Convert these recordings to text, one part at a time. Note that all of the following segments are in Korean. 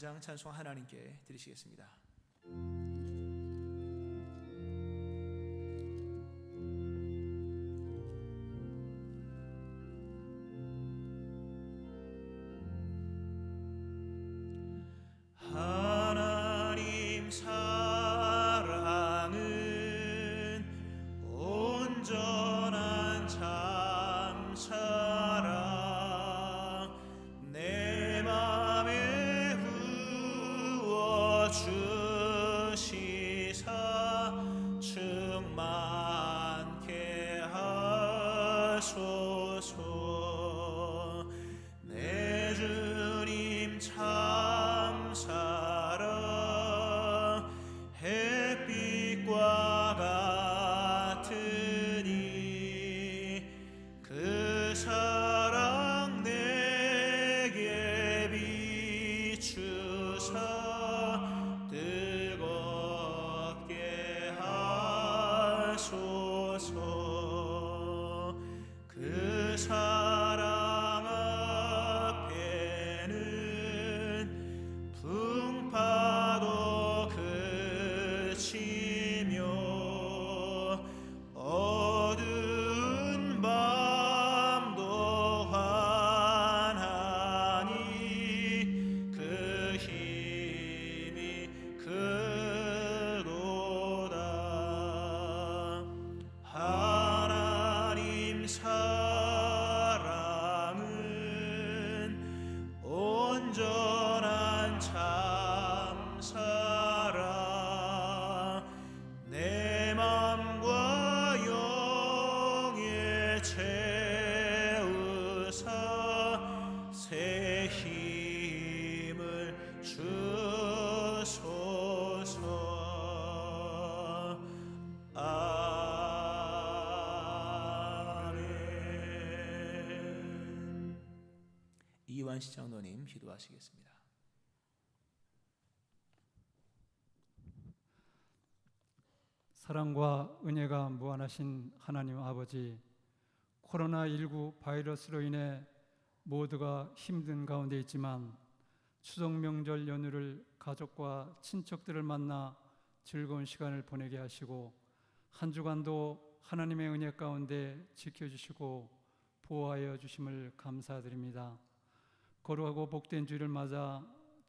주장 찬송 하나님께 드리시겠습니다. 하나님 사랑은 온전한 참 사랑 내 맘에 부어 주시사 충만케 하소서. 내 주님 참 사랑 햇빛과 같으니 그 사랑 내게 비추사 뜨겁게 하소서. 그 사랑 앞에는 풍파도 그치며 어두운 밤도 환하니 그 힘이 크도다. 하나님 사랑은 온전한 참 사랑 내 맘과 영에 채우사 새 힘을 주소서. 아멘. 이완 시장로님 기도하시겠습니다. 사랑과 은혜가 무한하신 하나님 아버지, 코로나19 바이러스로 인해 모두가 힘든 가운데 있지만 추석 명절 연휴를 가족과 친척들을 만나 즐거운 시간을 보내게 하시고 한 주간도 하나님의 은혜 가운데 지켜주시고 보호하여 주심을 감사드립니다. 거룩하고 복된 주일을 맞아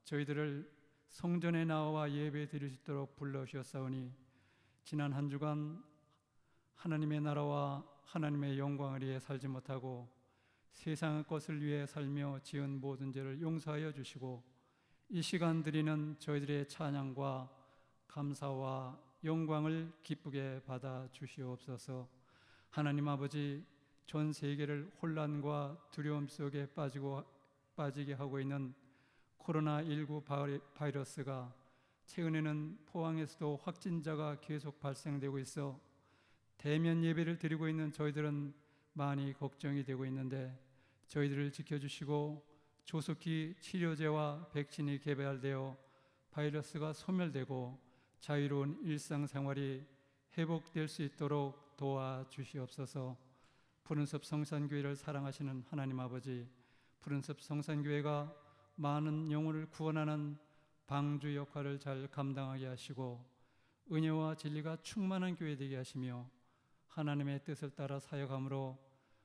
저희들을 성전에 나와 예배 드릴 수 있도록 불러주셨사오니 지난 한 주간 하나님의 나라와 하나님의 영광을 위해 살지 못하고 세상의 것을 위해 살며 지은 모든 죄를 용서하여 주시고 이 시간 드리는 저희들의 찬양과 감사와 영광을 기쁘게 받아 주시옵소서. 하나님 아버지, 전 세계를 혼란과 두려움 속에 빠지게 하고 있는 코로나19 바이러스가 최근에는 포항에서도 확진자가 계속 발생되고 있어 대면 예배를 드리고 있는 저희들은 많이 걱정이 되고 있는데 저희들을 지켜주시고 조속히 치료제와 백신이 개발되어 바이러스가 소멸되고 자유로운 일상생활이 회복될 수 있도록 도와주시옵소서. 푸른숲 성산교회를 사랑하시는 하나님 아버지, 푸른숲 성산교회가 많은 영혼을 구원하는 방주 역할을 잘 감당하게 하시고 은혜와 진리가 충만한 교회 되게 하시며 하나님의 뜻을 따라 사역함으로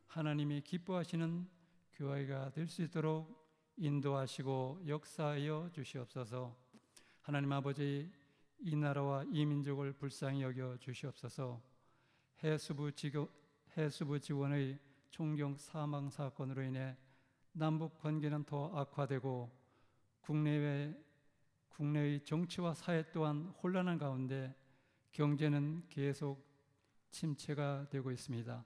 하나님이 기뻐하시는 교회가 될 수 있도록 인도하시고 역사하여 주시옵소서. 하나님 아버지, 이 나라와 이 민족을 불쌍히 여겨 주시옵소서. 해수부 지원의 총경 사망 사건으로 인해 남북 관계는 더 악화되고 국내의 정치와 사회 또한 혼란한 가운데 경제는 계속 침체가 되고 있습니다.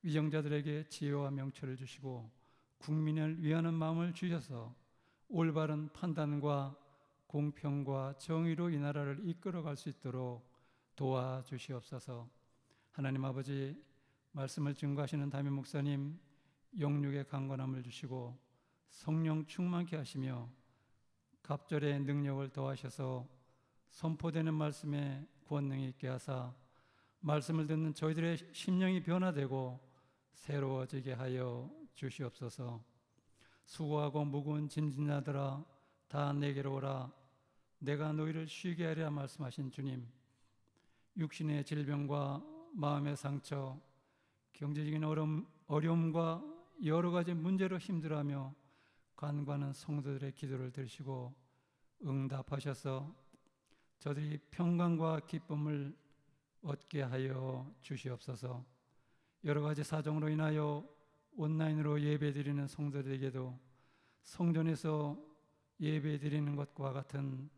위정자들에게 지혜와 명철을 주시고 국민을 위하는 마음을 주셔서 올바른 판단과 공평과 정의로 이 나라를 이끌어갈 수 있도록 도와주시옵소서. 하나님 아버지, 말씀을 증거하시는 담임 목사님 영육의 강건함을 주시고 성령 충만케 하시며 갑절의 능력을 더하셔서 선포되는 말씀에 권능이 있게 하사 말씀을 듣는 저희들의 심령이 변화되고 새로워지게 하여 주시옵소서. 수고하고 무거운 짐진 자들아 다 내게로 오라 내가 너희를 쉬게 하리라 말씀하신 주님, 육신의 질병과 마음의 상처, 경제적인 어려움과 여러 가지 문제로 힘들어하며 간구하는 성도들의 기도를 들으시고 응답하셔서 저들이 평강과 기쁨을 얻게 하여 주시옵소서. 여러 가지 사정으로 인하여 온라인으로 예배드리는 성도들에게도 성전에서 예배드리는 것과 같은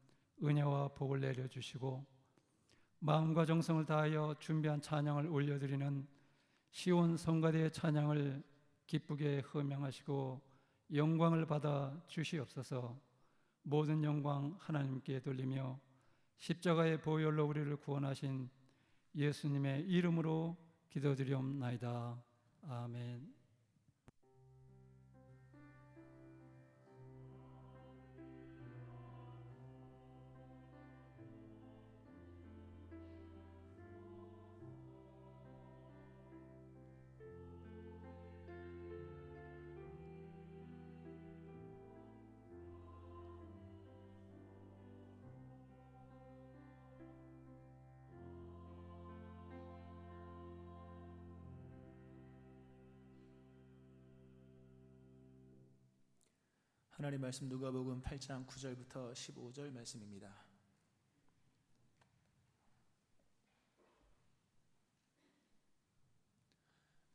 은혜와 복을 내려주시고 마음과 정성을 다하여 준비한 찬양을 올려드리는 시온 성가대의 찬양을 기쁘게 허명하시고 영광을 받아 주시옵소서. 모든 영광 하나님께 돌리며 십자가의 보혈로 우리를 구원하신 예수님의 이름으로 기도드리옵나이다. 아멘. 하나님 말씀 누가복음 8장 9절부터 15절 말씀입니다.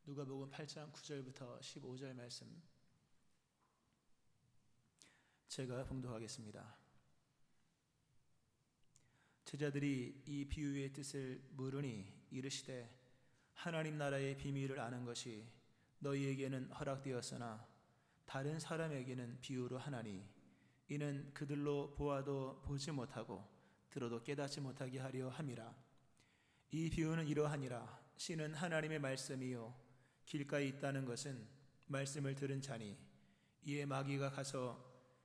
누가복음 8장 9절부터 15절 말씀 제가 봉독하겠습니다. 제자들이 이 비유의 뜻을 물으니 이르시되 하나님 나라의 비밀을 아는 것이 너희에게는 허락되었으나 다른 사람에게는 비유로 하나니 이는 그들로 보아도 보지 못하고 들어도 깨닫지 못하게 하려 함이라. 이 비유는 이러하니라. 씨는 하나님의 말씀이요 길가에 있다는 것은 말씀을 들은 자니 이에 마귀가 가서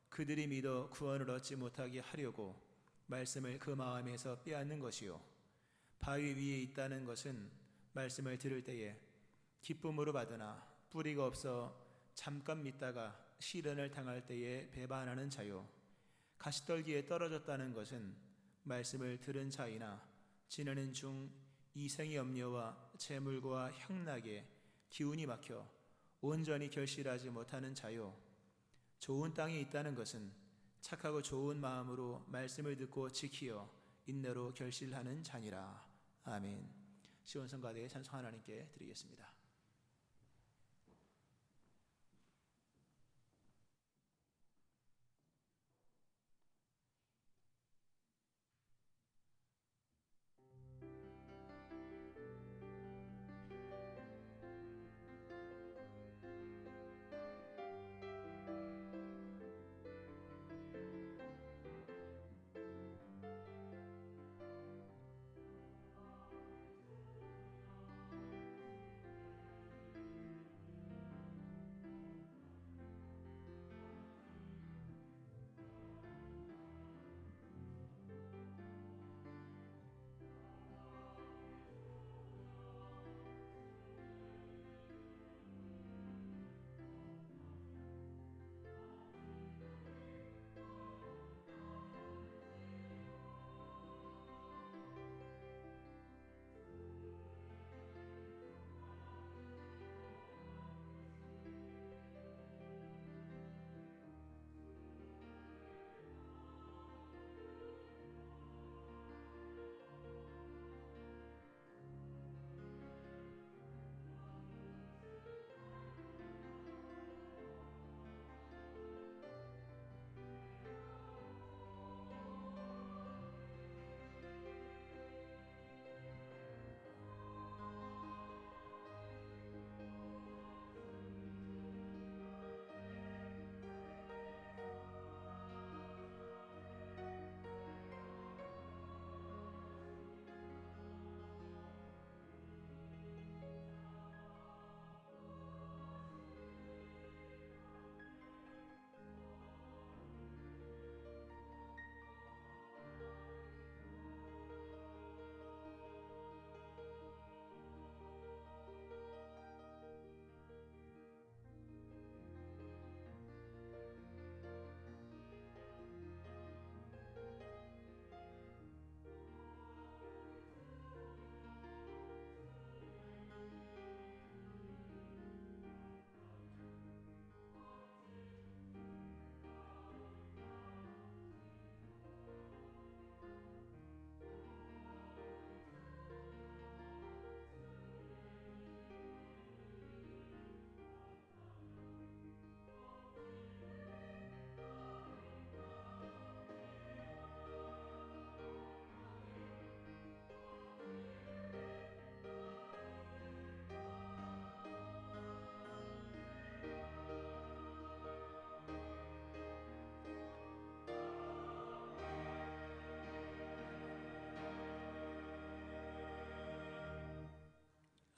그들이 믿어 구원을 얻지 못하게 하려고 말씀을 그 마음에서 빼앗는 것이요 바위 위에 있다는 것은 말씀을 들을 때에 기쁨으로 받으나 뿌리가 없어 잠깐 믿다가 시련을 당할 때에 배반하는 자요 가시떨기에 떨어졌다는 것은 말씀을 들은 자이나 지내는 중 이생의 염려와 재물과 향락에 기운이 막혀 온전히 결실하지 못하는 자요 좋은 땅에 있다는 것은 착하고 좋은 마음으로 말씀을 듣고 지키어 인내로 결실하는 자니라. 아멘. 시온 성가대의 찬송 하나님께 드리겠습니다.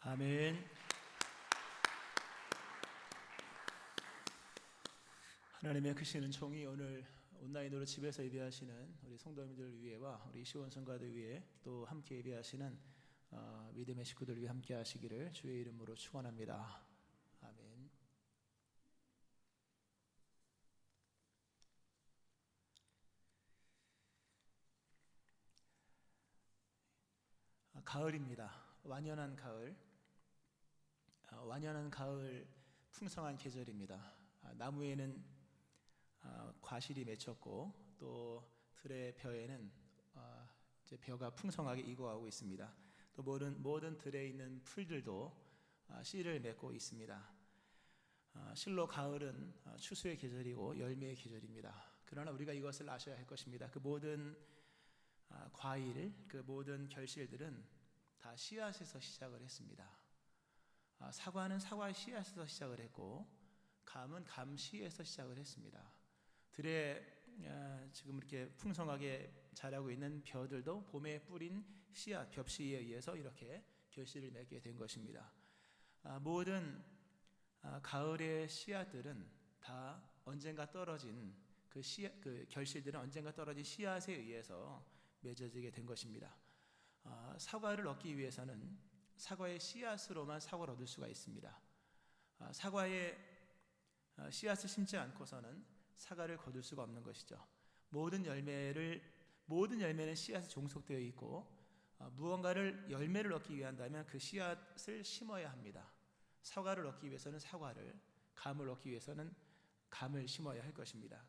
아멘. 하나님의 크시는 총이 오늘 온라인으로 집에서 예배하시는 우리 성도님들 위해와 우리 시원 성가들 위해 또 함께 예배하시는 믿음의 식구들 위해 함께 하시기를 주의 이름으로 축원합니다. 아멘. 가을입니다. 완연한 가을. 완연한 가을 풍성한 계절입니다. 나무에는 과실이 맺혔고 또 들의 벼에는 이제 벼가 풍성하게 익어가고 있습니다. 또 모든 들에 있는 풀들도 씨를 맺고 있습니다. 실로 가을은 추수의 계절이고 열매의 계절입니다. 그러나 우리가 이것을 아셔야 할 것입니다. 그 모든 과일, 그 모든 결실들은 다 씨앗에서 시작을 했습니다. 사과는 사과의 씨앗에서 시작을 했고 감은 감씨에서 시작을 했습니다. 들에 지금 이렇게 풍성하게 자라고 있는 벼들도 봄에 뿌린 씨앗, 벽씨에 의해서 이렇게 결실을 맺게 된 것입니다. 모든 가을의 씨앗들은 다 언젠가 떨어진 그 결실들은 언젠가 떨어진 씨앗에 의해서 맺어지게 된 것입니다. 사과를 얻기 위해서는 사과의 씨앗으로만 사과를 얻을 수가 있습니다. 사과의 씨앗을 심지 않고서는 사과를 거둘 수가 없는 것이죠. 모든 열매는 씨앗에 종속되어 있고 무언가를 열매를 얻기 위한다면 그 씨앗을 심어야 합니다. 사과를 얻기 위해서는 사과를, 감을 얻기 위해서는 감을 심어야 할 것입니다.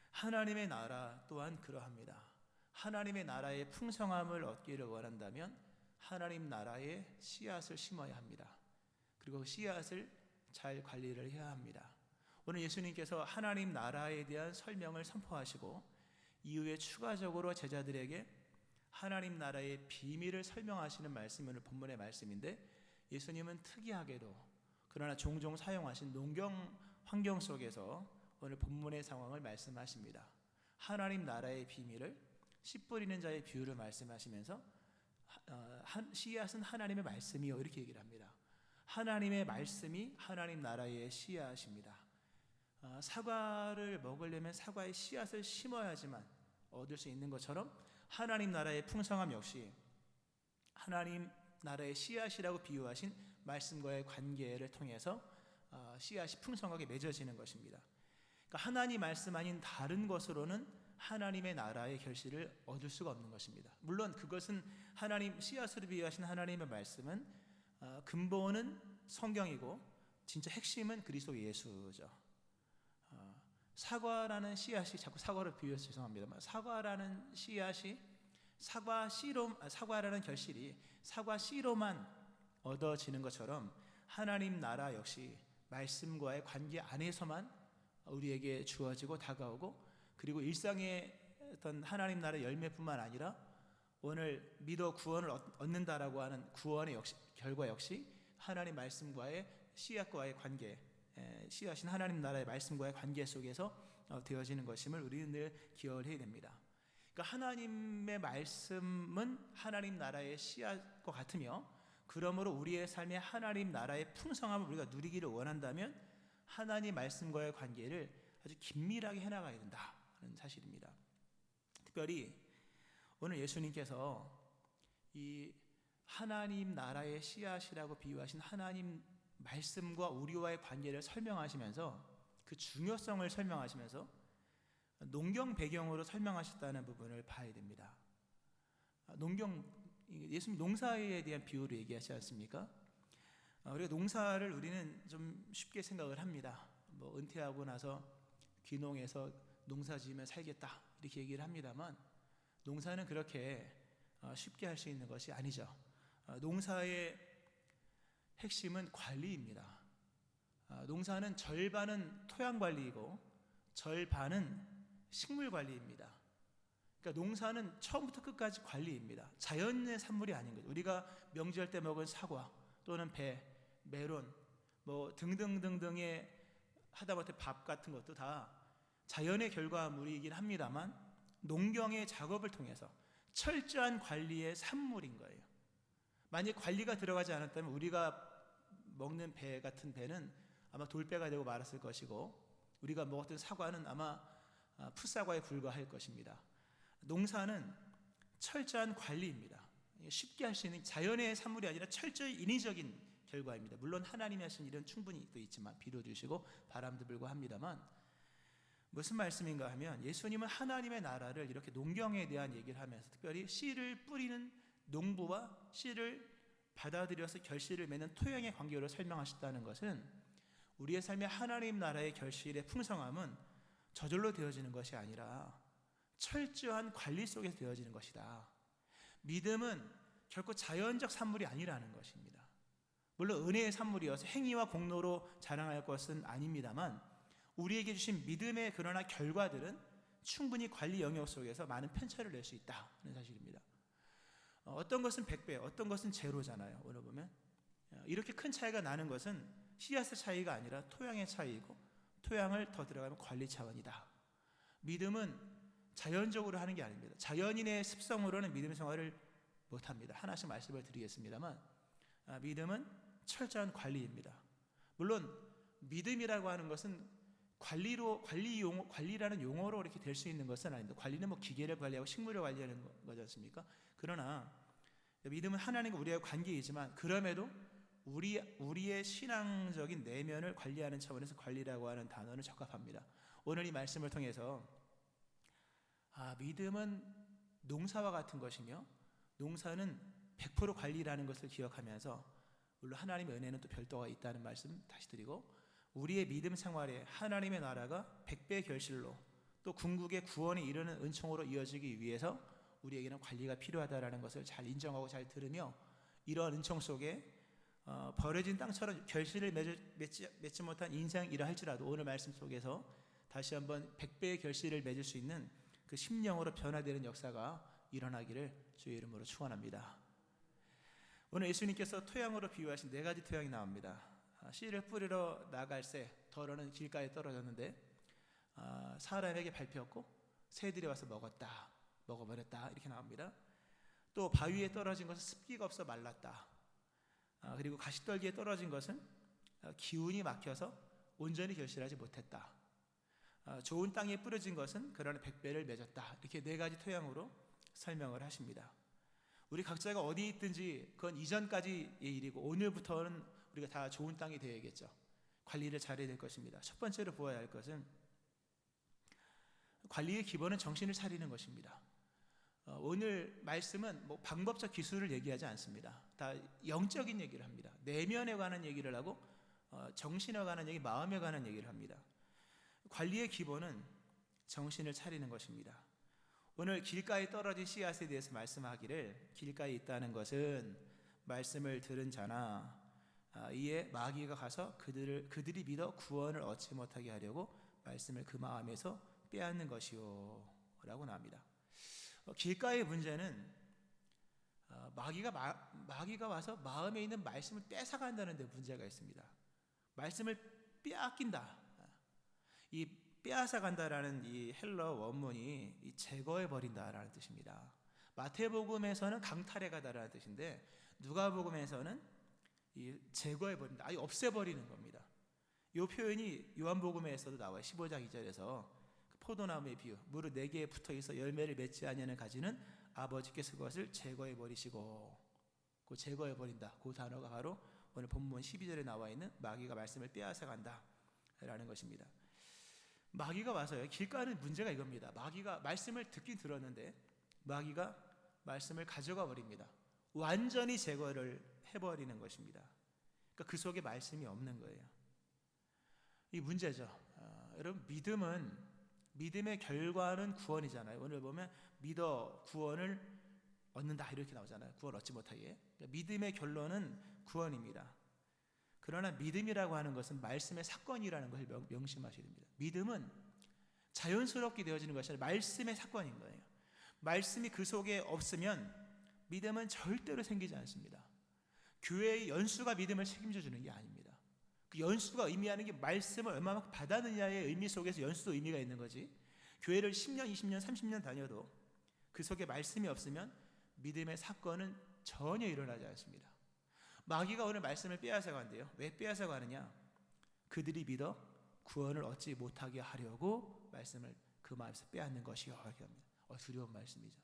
하나님의 나라 또한 그러합니다. 하나님의 나라의 풍성함을 얻기를 원한다면 하나님 나라의 씨앗을 심어야 합니다. 그리고 씨앗을 잘 관리를 해야 합니다. 오늘 예수님께서 하나님 나라에 대한 설명을 선포하시고 이후에 추가적으로 제자들에게 하나님 나라의 비밀을 설명하시는 말씀이 오늘 본문의 말씀인데, 예수님은 특이하게도 그러나 종종 사용하신 농경 환경 속에서 오늘 본문의 상황을 말씀하십니다. 하나님 나라의 비밀을 씨 뿌리는 자의 비유를 말씀하시면서 씨앗은 하나님의 말씀이요 이렇게 얘기를 합니다. 하나님의 말씀이 하나님 나라의 씨앗입니다. 사과를 먹으려면 사과의 씨앗을 심어야지만 얻을 수 있는 것처럼 하나님 나라의 풍성함 역시 하나님 나라의 씨앗이라고 비유하신 말씀과의 관계를 통해서 씨앗이 풍성하게 맺어지는 것입니다. 그러니까 하나님 말씀 아닌 다른 것으로는 하나님의 나라의 결실을 얻을 수가 없는 것입니다. 물론 그것은 하나님 씨앗으로 비유하신 하나님의 말씀은 근본은 성경이고 진짜 핵심은 그리스도 예수죠. 사과라는 씨앗이, 자꾸 사과를 비유해서 죄송합니다만, 사과라는 씨앗이 사과라는 결실이 사과 씨로만 얻어지는 것처럼 하나님 나라 역시 말씀과의 관계 안에서만 우리에게 주어지고 다가오고, 그리고 일상의 어떤 하나님 나라의 열매뿐만 아니라 오늘 믿어 구원을 얻는다라고 하는 구원의 결과 역시 하나님 말씀과의 씨앗과의 관계, 씨앗인 하나님 나라의 말씀과의 관계 속에서 되어지는 것임을 우리는 늘 기억을 해야 됩니다. 그러니까 하나님의 말씀은 하나님 나라의 씨앗과 같으며, 그러므로 우리의 삶의 하나님 나라의 풍성함을 우리가 누리기를 원한다면 하나님 말씀과의 관계를 아주 긴밀하게 해나가야 된다는 사실입니다. 특별히 오늘 예수님께서 이 하나님 나라의 씨앗이라고 비유하신 하나님 말씀과 우리와의 관계를 설명하시면서 그 중요성을 설명하시면서 농경 배경으로 설명하셨다는 부분을 봐야 됩니다. 예수님 농사에 대한 비유를 얘기하지 않습니까? 우리가 농사를 우리는 좀 쉽게 생각을 합니다. 은퇴하고 나서 귀농해서 농사 지으면 살겠다 이렇게 얘기를 합니다만, 농사는 그렇게 쉽게 할 수 있는 것이 아니죠. 농사의 핵심은 관리입니다. 농사는 절반은 토양 관리이고 절반은 식물 관리입니다. 그러니까 농사는 처음부터 끝까지 관리입니다. 자연의 산물이 아닌 거죠. 우리가 명절 때 먹은 사과 또는 배, 메론 등등등등의 하다못해 밥 같은 것도 다 자연의 결과물이긴 합니다만 농경의 작업을 통해서 철저한 관리의 산물인 거예요. 만약 관리가 들어가지 않았다면 우리가 먹는 배 같은 배는 아마 돌배가 되고 말았을 것이고, 우리가 먹었던 사과는 아마 풋사과에 불과할 것입니다. 농사는 철저한 관리입니다. 쉽게 할 수 있는 자연의 산물이 아니라 철저히 인위적인 결과입니다. 물론 하나님이 하신 일은 충분히 또 있지만, 비도 주시고 바람도 불고 합니다만, 무슨 말씀인가 하면 예수님은 하나님의 나라를 이렇게 농경에 대한 얘기를 하면서 특별히 씨를 뿌리는 농부와 씨를 받아들여서 결실을 맺는 토양의 관계로 설명하셨다는 것은, 우리의 삶의 하나님 나라의 결실의 풍성함은 저절로 되어지는 것이 아니라 철저한 관리 속에서 되어지는 것이다. 믿음은 결코 자연적 산물이 아니라는 것입니다. 물론 은혜의 산물이어서 행위와 공로로 자랑할 것은 아닙니다만, 우리에게 주신 믿음의 그러나 결과들은 충분히 관리 영역 속에서 많은 편차를 낼 수 있다는 사실입니다. 어떤 것은 100배, 어떤 것은 제로잖아요. 오늘 보면 이렇게 큰 차이가 나는 것은 씨앗의 차이가 아니라 토양의 차이이고, 토양을 더 들어가면 관리 차원이다. 믿음은 자연적으로 하는 게 아닙니다. 자연인의 습성으로는 믿음 생활을 못합니다. 하나씩 말씀을 드리겠습니다만, 믿음은 철저한 관리입니다. 물론 믿음이라고 하는 것은 관리라는 용어로 이렇게 될 수 있는 것은 아닙니다. 관리는 뭐 기계를 관리하고 식물을 관리하는 거지 않습니까? 그러나 믿음은 하나님과 우리의 관계이지만, 그럼에도 우리의 신앙적인 내면을 관리하는 차원에서 관리라고 하는 단어는 적합합니다. 오늘 이 말씀을 통해서 믿음은 농사와 같은 것이며, 농사는 100% 관리라는 것을 기억하면서, 물론 하나님의 은혜는 또 별도가 있다는 말씀 다시 드리고, 우리의 믿음 생활에 하나님의 나라가 100배의 결실로 또 궁극의 구원에 이르는 은총으로 이어지기 위해서 우리에게는 관리가 필요하다는 것을 잘 인정하고 잘 들으며, 이러한 은총 속에 버려진 땅처럼 결실을 맺지 못한 인생이라 할지라도 오늘 말씀 속에서 다시 한번 100배의 결실을 맺을 수 있는 그 심령으로 변화되는 역사가 일어나기를 주의 이름으로 축원합니다. 오늘 예수님께서 토양으로 비유하신 4가지 토양이 나옵니다. 씨를 뿌리러 나갈 새 더러는 길가에 떨어졌는데 사람에게 밟혔고 새들이 와서 먹어버렸다 이렇게 나옵니다. 또 바위에 떨어진 것은 습기가 없어 말랐다. 그리고 가시떨기에 떨어진 것은 기운이 막혀서 온전히 결실하지 못했다. 좋은 땅에 뿌려진 것은 그러나 100배를 맺었다. 이렇게 4가지 토양으로 설명을 하십니다. 우리 각자가 어디 있든지 그건 이전까지의 일이고, 오늘부터는 우리가 다 좋은 땅이 되어야겠죠. 관리를 잘해야 될 것입니다. 첫 번째로 보아야 할 것은 관리의 기본은 정신을 차리는 것입니다. 오늘 말씀은 뭐 방법적 기술을 얘기하지 않습니다. 다 영적인 얘기를 합니다. 내면에 관한 얘기를 하고 정신에 관한 얘기, 마음에 관한 얘기를 합니다. 관리의 기본은 정신을 차리는 것입니다. 오늘 길가에 떨어진 씨앗에 대해서 말씀하기를, 길가에 있다는 것은 말씀을 들은 자나 이에 마귀가 가서 그들이 믿어 구원을 얻지 못하게 하려고 말씀을 그 마음에서 빼앗는 것이요 라고 나옵니다. 길가의 문제는 마귀가 와서 마음에 있는 말씀을 뺏어간다는 데 문제가 있습니다. 말씀을 빼앗긴다. 이 빼앗아간다라는 이 헬러 원문이 제거해버린다라는 뜻입니다. 마태복음에서는 강탈해가다라는 뜻인데, 누가복음에서는 이 제거해버린다, 아예 없애버리는 겁니다. 이 표현이 요한복음에서도 나와요. 15장 2절에서 포도나무의 비유, 무릇 4개에 붙어있어 열매를 맺지 아니하는 가지는 아버지께서 그것을 제거해버리시고, 그 제거해버린다, 그 단어가 바로 오늘 본문 12절에 나와 있는 마귀가 말씀을 빼앗아간다 라는 것입니다. 마귀가 와서요, 길가는 문제가 이겁니다. 마귀가 말씀을 듣긴 들었는데 마귀가 말씀을 가져가 버립니다. 완전히 제거를 해버리는 것입니다. 그러니까 그 속에 말씀이 없는 거예요. 이 문제죠. 여러분, 믿음의 결과는 구원이잖아요. 오늘 보면 믿어 구원을 얻는다 이렇게 나오잖아요. 구원 얻지 못하게. 그러니까 믿음의 결론은 구원입니다. 그러나 믿음이라고 하는 것은 말씀의 사건이라는 것을 명심하셔야 됩니다. 믿음은 자연스럽게 되어지는 것이 아니라 말씀의 사건인 거예요. 말씀이 그 속에 없으면 믿음은 절대로 생기지 않습니다. 교회의 연수가 믿음을 책임져 주는 게 아닙니다. 그 연수가 의미하는 게 말씀을 얼마만큼 받았느냐의 의미 속에서 연수도 의미가 있는 거지, 교회를 10년, 20년, 30년 다녀도 그 속에 말씀이 없으면 믿음의 사건은 전혀 일어나지 않습니다. 마귀가 오늘 말씀을 빼앗아 간대요. 왜 빼앗아 가느냐? 그들이 믿어 구원을 얻지 못하게 하려고 말씀을 그 마음에서 빼앗는 것이요. 이렇게 합니다. 두려운 말씀이죠.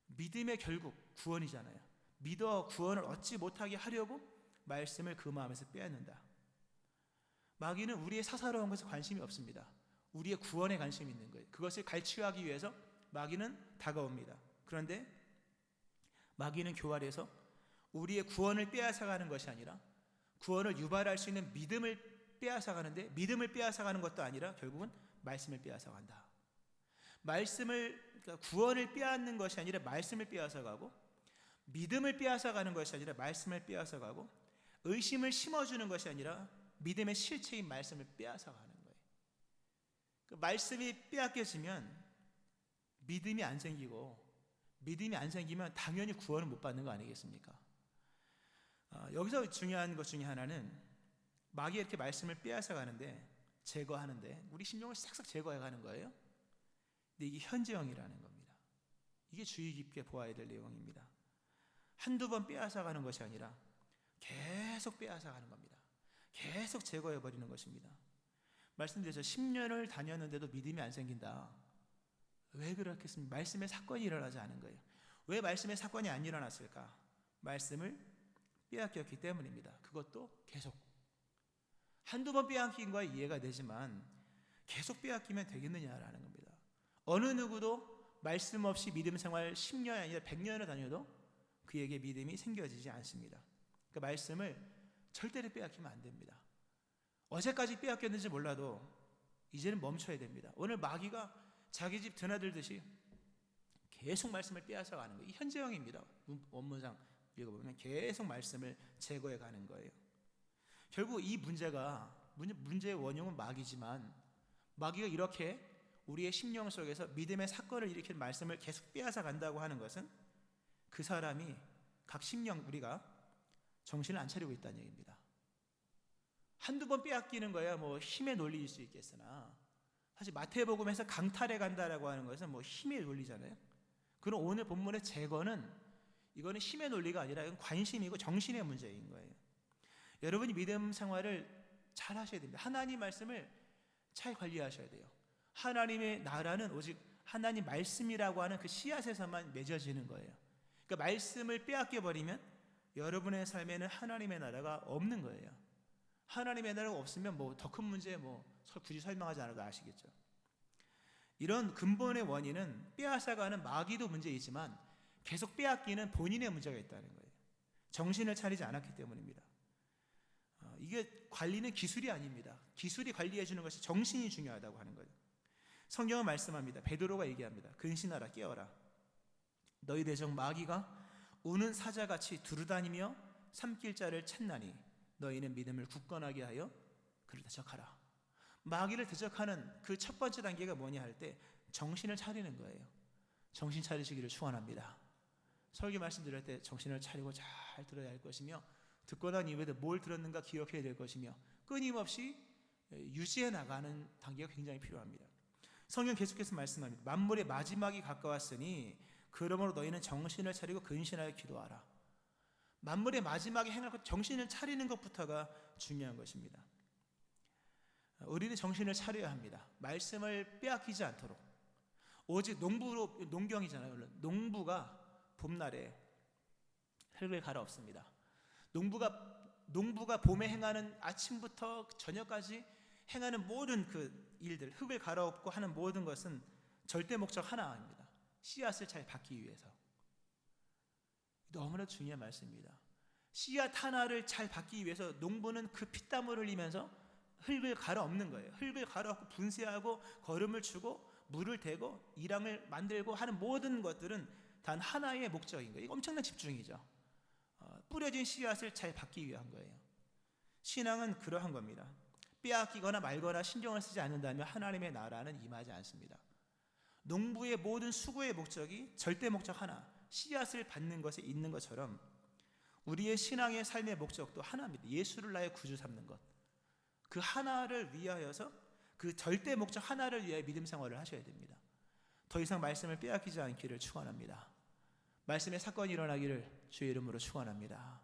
믿음의 결국 구원이잖아요. 믿어 구원을 얻지 못하게 하려고 말씀을 그 마음에서 빼앗는다. 마귀는 우리의 사사로운 것에 관심이 없습니다. 우리의 구원에 관심이 있는 거예요. 그것을 갈취하기 위해서 마귀는 다가옵니다. 그런데 마귀는 교활해서 우리의 구원을 빼앗아가는 것이 아니라 구원을 유발할 수 있는 믿음을 빼앗아가는데, 믿음을 빼앗아가는 것도 아니라 결국은 말씀을 빼앗아간다. 그러니까 구원을 빼앗는 것이 아니라 말씀을 빼앗아가고, 믿음을 빼앗아가는 것이 아니라 말씀을 빼앗아가고, 의심을 심어주는 것이 아니라 믿음의 실체인 말씀을 빼앗아가는 거예요. 그 말씀이 빼앗겨지면 믿음이 안 생기고, 믿음이 안 생기면 당연히 구원을 못 받는 거 아니겠습니까? 여기서 중요한 것 중에 하나는 마귀가 이렇게 말씀을 빼앗아가는데, 제거하는데 우리 심령을 싹싹 제거해가는 거예요. 근데 이게 현재형이라는 겁니다. 이게 주의 깊게 보아야 될 내용입니다. 한두 번 빼앗아가는 것이 아니라 계속 빼앗아가는 겁니다. 계속 제거해버리는 것입니다. 말씀드려서 10년을 다녔는데도 믿음이 안 생긴다. 왜 그렇겠습니까? 말씀의 사건이 일어나지 않은 거예요. 왜 말씀의 사건이 안 일어났을까? 말씀을 빼앗겼기 때문입니다. 그것도 계속. 한두 번 빼앗긴 거야 이해가 되지만 계속 빼앗기면 되겠느냐라는 겁니다. 어느 누구도 말씀 없이 믿음 생활 10년이 아니라 100년을 다녀도 그에게 믿음이 생겨지지 않습니다. 그 말씀을 절대로 빼앗기면 안 됩니다. 어제까지 빼앗겼는지 몰라도 이제는 멈춰야 됩니다. 오늘 마귀가 자기 집 드나들듯이 계속 말씀을 빼앗아가는 거예요. 이 현재형입니다. 원문상 읽어보면 계속 말씀을 제거해 가는 거예요. 결국 이 문제의 원흉은 마귀지만, 마귀가 이렇게 우리의 심령 속에서 믿음의 사건을 일으키는 말씀을 계속 빼앗아 간다고 하는 것은 그 사람이 각 심령, 우리가 정신을 안 차리고 있다는 얘기입니다. 한두 번 빼앗기는 거야 뭐 힘의 논리일 수 있겠으나, 사실 마태복음에서 강탈해 간다라고 하는 것은 뭐 힘의 논리잖아요. 그럼 오늘 본문의 제거는, 이거는 힘의 논리가 아니라 이건 관심이고 정신의 문제인 거예요. 여러분이 믿음 생활을 잘 하셔야 됩니다. 하나님 말씀을 잘 관리하셔야 돼요. 하나님의 나라는 오직 하나님 말씀이라고 하는 그 씨앗에서만 맺어지는 거예요. 그러니까 말씀을 빼앗겨 버리면 여러분의 삶에는 하나님의 나라가 없는 거예요. 하나님의 나라가 없으면 뭐 더 큰 문제 굳이 설명하지 않아도 아시겠죠. 이런 근본의 원인은 빼앗아가는 마귀도 문제이지만 계속 빼앗기는 본인의 문제가 있다는 거예요. 정신을 차리지 않았기 때문입니다. 이게 관리는 기술이 아닙니다. 기술이 관리해 주는 것이 정신이 중요하다고 하는 거예요. 성경은 말씀합니다. 베드로가 얘기합니다. 근신하라, 깨어라. 너희 대적 마귀가 우는 사자같이 두루다니며 삼킬 자를 찾나니 너희는 믿음을 굳건하게 하여 그를 대적하라. 마귀를 대적하는 그 첫 번째 단계가 뭐냐 할 때 정신을 차리는 거예요. 정신 차리시기를 축원합니다. 설교 말씀드릴 때 정신을 차리고 잘 들어야 할 것이며, 듣고 난 이후에도 뭘 들었는가 기억해야 될 것이며, 끊임없이 유지해 나가는 단계가 굉장히 필요합니다. 성경 계속해서 말씀합니다. 만물의 마지막이 가까웠으니 그러므로 너희는 정신을 차리고 근신하여 기도하라. 만물의 마지막에 행할 것, 정신을 차리는 것부터가 중요한 것입니다. 우리는 정신을 차려야 합니다. 말씀을 빼앗기지 않도록. 오직 농경이잖아요. 농부가 봄날에 흙을 갈아엎습니다. 농부가 봄에 행하는 아침부터 저녁까지 행하는 모든 그 일들, 흙을 갈아엎고 하는 모든 것은 절대 목적 하나입니다. 씨앗을 잘 받기 위해서. 너무나 중요한 말씀입니다. 씨앗 하나를 잘 받기 위해서 농부는 그 피땀을 흘리면서 흙을 갈아엎는 거예요. 흙을 갈아엎고 분쇄하고 거름을 주고 물을 대고 이랑을 만들고 하는 모든 것들은 단 하나의 목적인 거예요. 이거 엄청난 집중이죠. 뿌려진 씨앗을 잘 받기 위한 거예요. 신앙은 그러한 겁니다. 빼앗기거나 말거나 신경을 쓰지 않는다면 하나님의 나라는 임하지 않습니다. 농부의 모든 수고의 목적이 절대 목적 하나, 씨앗을 받는 것에 있는 것처럼 우리의 신앙의 삶의 목적도 하나입니다. 예수를 나의 구주 삼는 것. 그 하나를 위하여서, 그 절대 목적 하나를 위하여 믿음 생활을 하셔야 됩니다. 더 이상 말씀을 빼앗기지 않기를 축원합니다. 말씀의 사건이 일어나기를 주의 이름으로 축원합니다.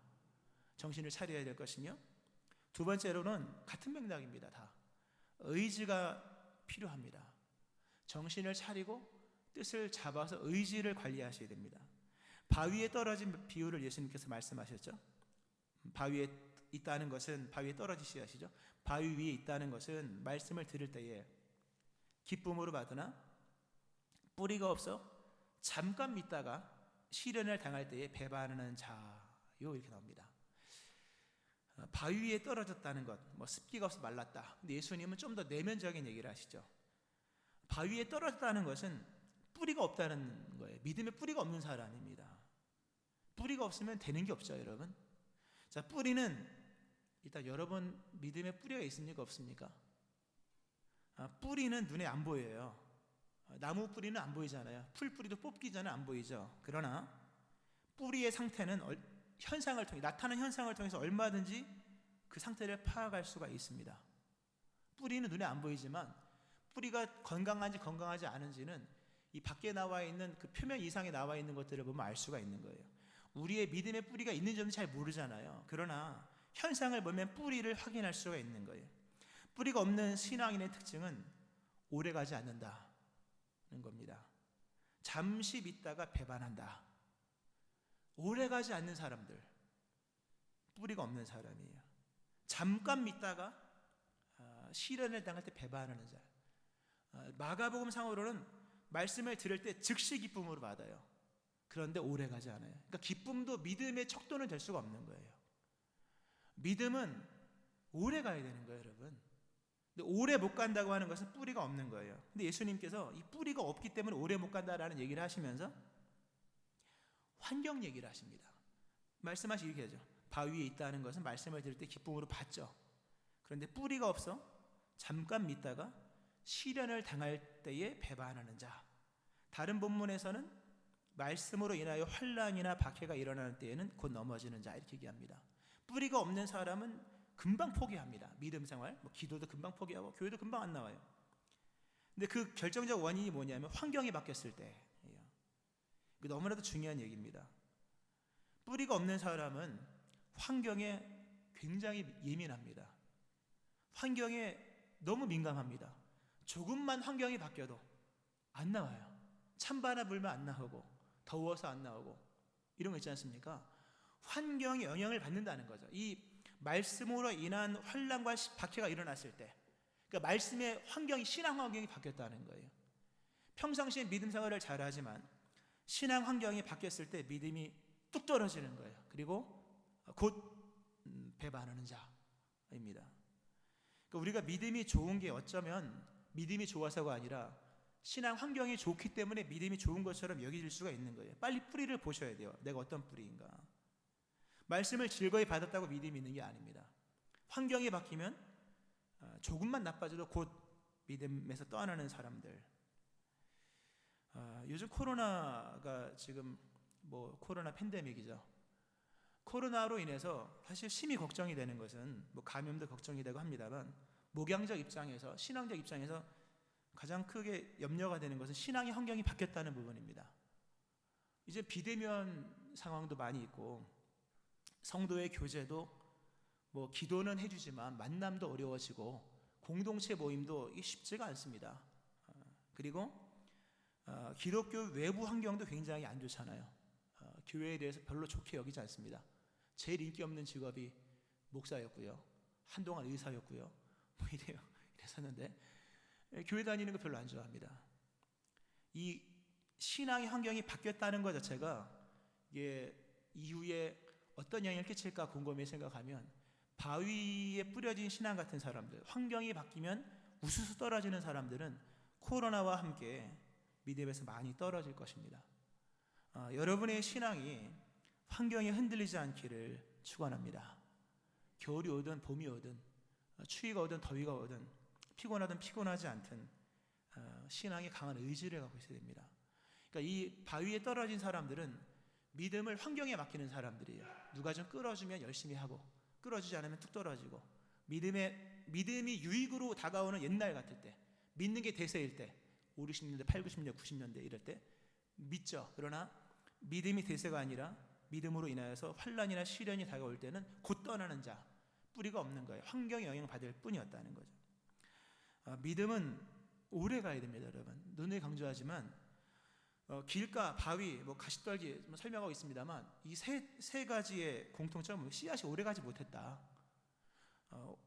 정신을 차려야 될 것이며, 두 번째로는 같은 맥락입니다. 다 의지가 필요합니다. 정신을 차리고 뜻을 잡아서 의지를 관리하셔야 됩니다. 바위에 떨어진 비유를 예수님께서 말씀하셨죠. 바위에 있다는 것은, 바위에 떨어지시야 하시죠. 바위 위에 있다는 것은 말씀을 들을 때에 기쁨으로 받으나 뿌리가 없어 잠깐 믿다가 시련을 당할 때에 배반하는 자요, 이렇게 나옵니다. 바위 위에 떨어졌다는 것, 습기가 없어 말랐다. 근데 예수님은 좀 더 내면적인 얘기를 하시죠. 바위 위에 떨어졌다는 것은 뿌리가 없다는 거예요. 믿음의 뿌리가 없는 사람입니다. 뿌리가 없으면 되는 게 없죠, 여러분. 자, 뿌리는 일단 여러분 믿음의 뿌리가 있습니까, 없습니까? 뿌리는 눈에 안 보여요. 나무 뿌리는 안 보이잖아요. 풀 뿌리도 뽑기 전에 안 보이죠. 그러나 뿌리의 상태는 현상을 통해, 나타나는 현상을 통해서 얼마든지 그 상태를 파악할 수가 있습니다. 뿌리는 눈에 안 보이지만 뿌리가 건강한지 건강하지 않은지는 이 밖에 나와 있는 그 표면 이상에 나와 있는 것들을 보면 알 수가 있는 거예요. 우리의 믿음의 뿌리가 있는 점은 잘 모르잖아요. 그러나 현상을 보면 뿌리를 확인할 수가 있는 거예요. 뿌리가 없는 신앙인의 특징은 오래가지 않는다는 겁니다. 잠시 믿다가 배반한다. 오래가지 않는 사람들, 뿌리가 없는 사람이에요. 잠깐 믿다가 시련을 당할 때 배반하는 자. 마가복음 상으로는 말씀을 들을 때 즉시 기쁨으로 받아요. 그런데 오래가지 않아요. 그러니까 기쁨도 믿음의 척도는 될 수가 없는 거예요. 믿음은 오래 가야 되는 거예요, 여러분. 근데 오래 못 간다고 하는 것은 뿌리가 없는 거예요. 근데 예수님께서 이 뿌리가 없기 때문에 오래 못 간다라는 얘기를 하시면서 환경 얘기를 하십니다. 말씀하시기 이렇게 하죠. 바위에 있다는 것은 말씀을 들을 때 기쁨으로 받죠. 그런데 뿌리가 없어 잠깐 믿다가 시련을 당할 때에 배반하는 자. 다른 본문에서는 말씀으로 인하여 환난이나 박해가 일어나는 때에는 곧 넘어지는 자, 이렇게 얘기합니다. 뿌리가 없는 사람은 금방 포기합니다. 믿음 생활, 기도도 금방 포기하고 교회도 금방 안 나와요. 근데 그 결정적 원인이 뭐냐면 환경이 바뀌었을 때예요. 너무나도 중요한 얘기입니다. 뿌리가 없는 사람은 환경에 굉장히 예민합니다. 환경에 너무 민감합니다. 조금만 환경이 바뀌어도 안 나와요. 찬바람 불면 안 나오고, 더워서 안 나오고, 이런 거 있지 않습니까? 환경에 영향을 받는다는 거죠. 이 말씀으로 인한 환난과 박해가 일어났을 때, 그러니까 말씀의 환경이, 신앙 환경이 바뀌었다는 거예요. 평상시에 믿음 생활을 잘하지만 신앙 환경이 바뀌었을 때 믿음이 뚝 떨어지는 거예요. 그리고 곧 배반하는 자입니다. 그러니까 우리가 믿음이 좋은 게 어쩌면 믿음이 좋아서가 아니라 신앙 환경이 좋기 때문에 믿음이 좋은 것처럼 여겨질 수가 있는 거예요. 빨리 뿌리를 보셔야 돼요. 내가 어떤 뿌리인가. 말씀을 즐거이 받았다고 믿음이 있는 게 아닙니다. 환경이 바뀌면 조금만 나빠져도 곧 믿음에서 떠나는 사람들. 요즘 코로나가 지금 코로나 팬데믹이죠. 코로나로 인해서 사실 심히 걱정이 되는 것은 감염도 걱정이 되고 합니다만, 목양적 입장에서, 신앙적 입장에서 가장 크게 염려가 되는 것은 신앙의 환경이 바뀌었다는 부분입니다. 이제 비대면 상황도 많이 있고, 성도의 교제도 기도는 해주지만 만남도 어려워지고, 공동체 모임도 쉽지가 않습니다. 그리고 기독교 외부 환경도 굉장히 안 좋잖아요. 교회에 대해서 별로 좋게 여기지 않습니다. 제일 인기 없는 직업이 목사였고요, 한동안 의사였고요, 이랬었는데 교회 다니는 거 별로 안 좋아합니다. 이 신앙의 환경이 바뀌었다는 것 자체가 이게 이후에 어떤 영향을 끼칠까 곰곰이 생각하면, 바위에 뿌려진 신앙 같은 사람들, 환경이 바뀌면 우수수 떨어지는 사람들은 코로나와 함께 믿음에서 많이 떨어질 것입니다. 여러분의 신앙이 환경에 흔들리지 않기를 축원합니다. 겨울이 오든 봄이 오든 추위가 오든 더위가 오든 피곤하든 피곤하지 않든 신앙에 강한 의지를 갖고 있어야 됩니다. 그러니까 이 바위에 떨어진 사람들은 믿음을 환경에 맡기는 사람들이에요. 누가 좀 끌어주면 열심히 하고, 끌어주지 않으면 뚝 떨어지고, 믿음이 유익으로 다가오는 옛날 같을 때, 믿는 게 대세일 때, 5, 60년대, 8, 90년대, 90년대 이럴 때 믿죠. 그러나 믿음이 대세가 아니라 믿음으로 인하여서 환난이나 시련이 다가올 때는 곧 떠나는 자, 뿌리가 없는 거예요. 환경에 영향받을 뿐이었다는 거죠. 믿음은 오래 가야 됩니다, 여러분. 눈에 강조하지만 길가, 바위, 가시떨기 설명하고 있습니다만 이 세 가지의 공통점은 씨앗이 오래 가지 못했다.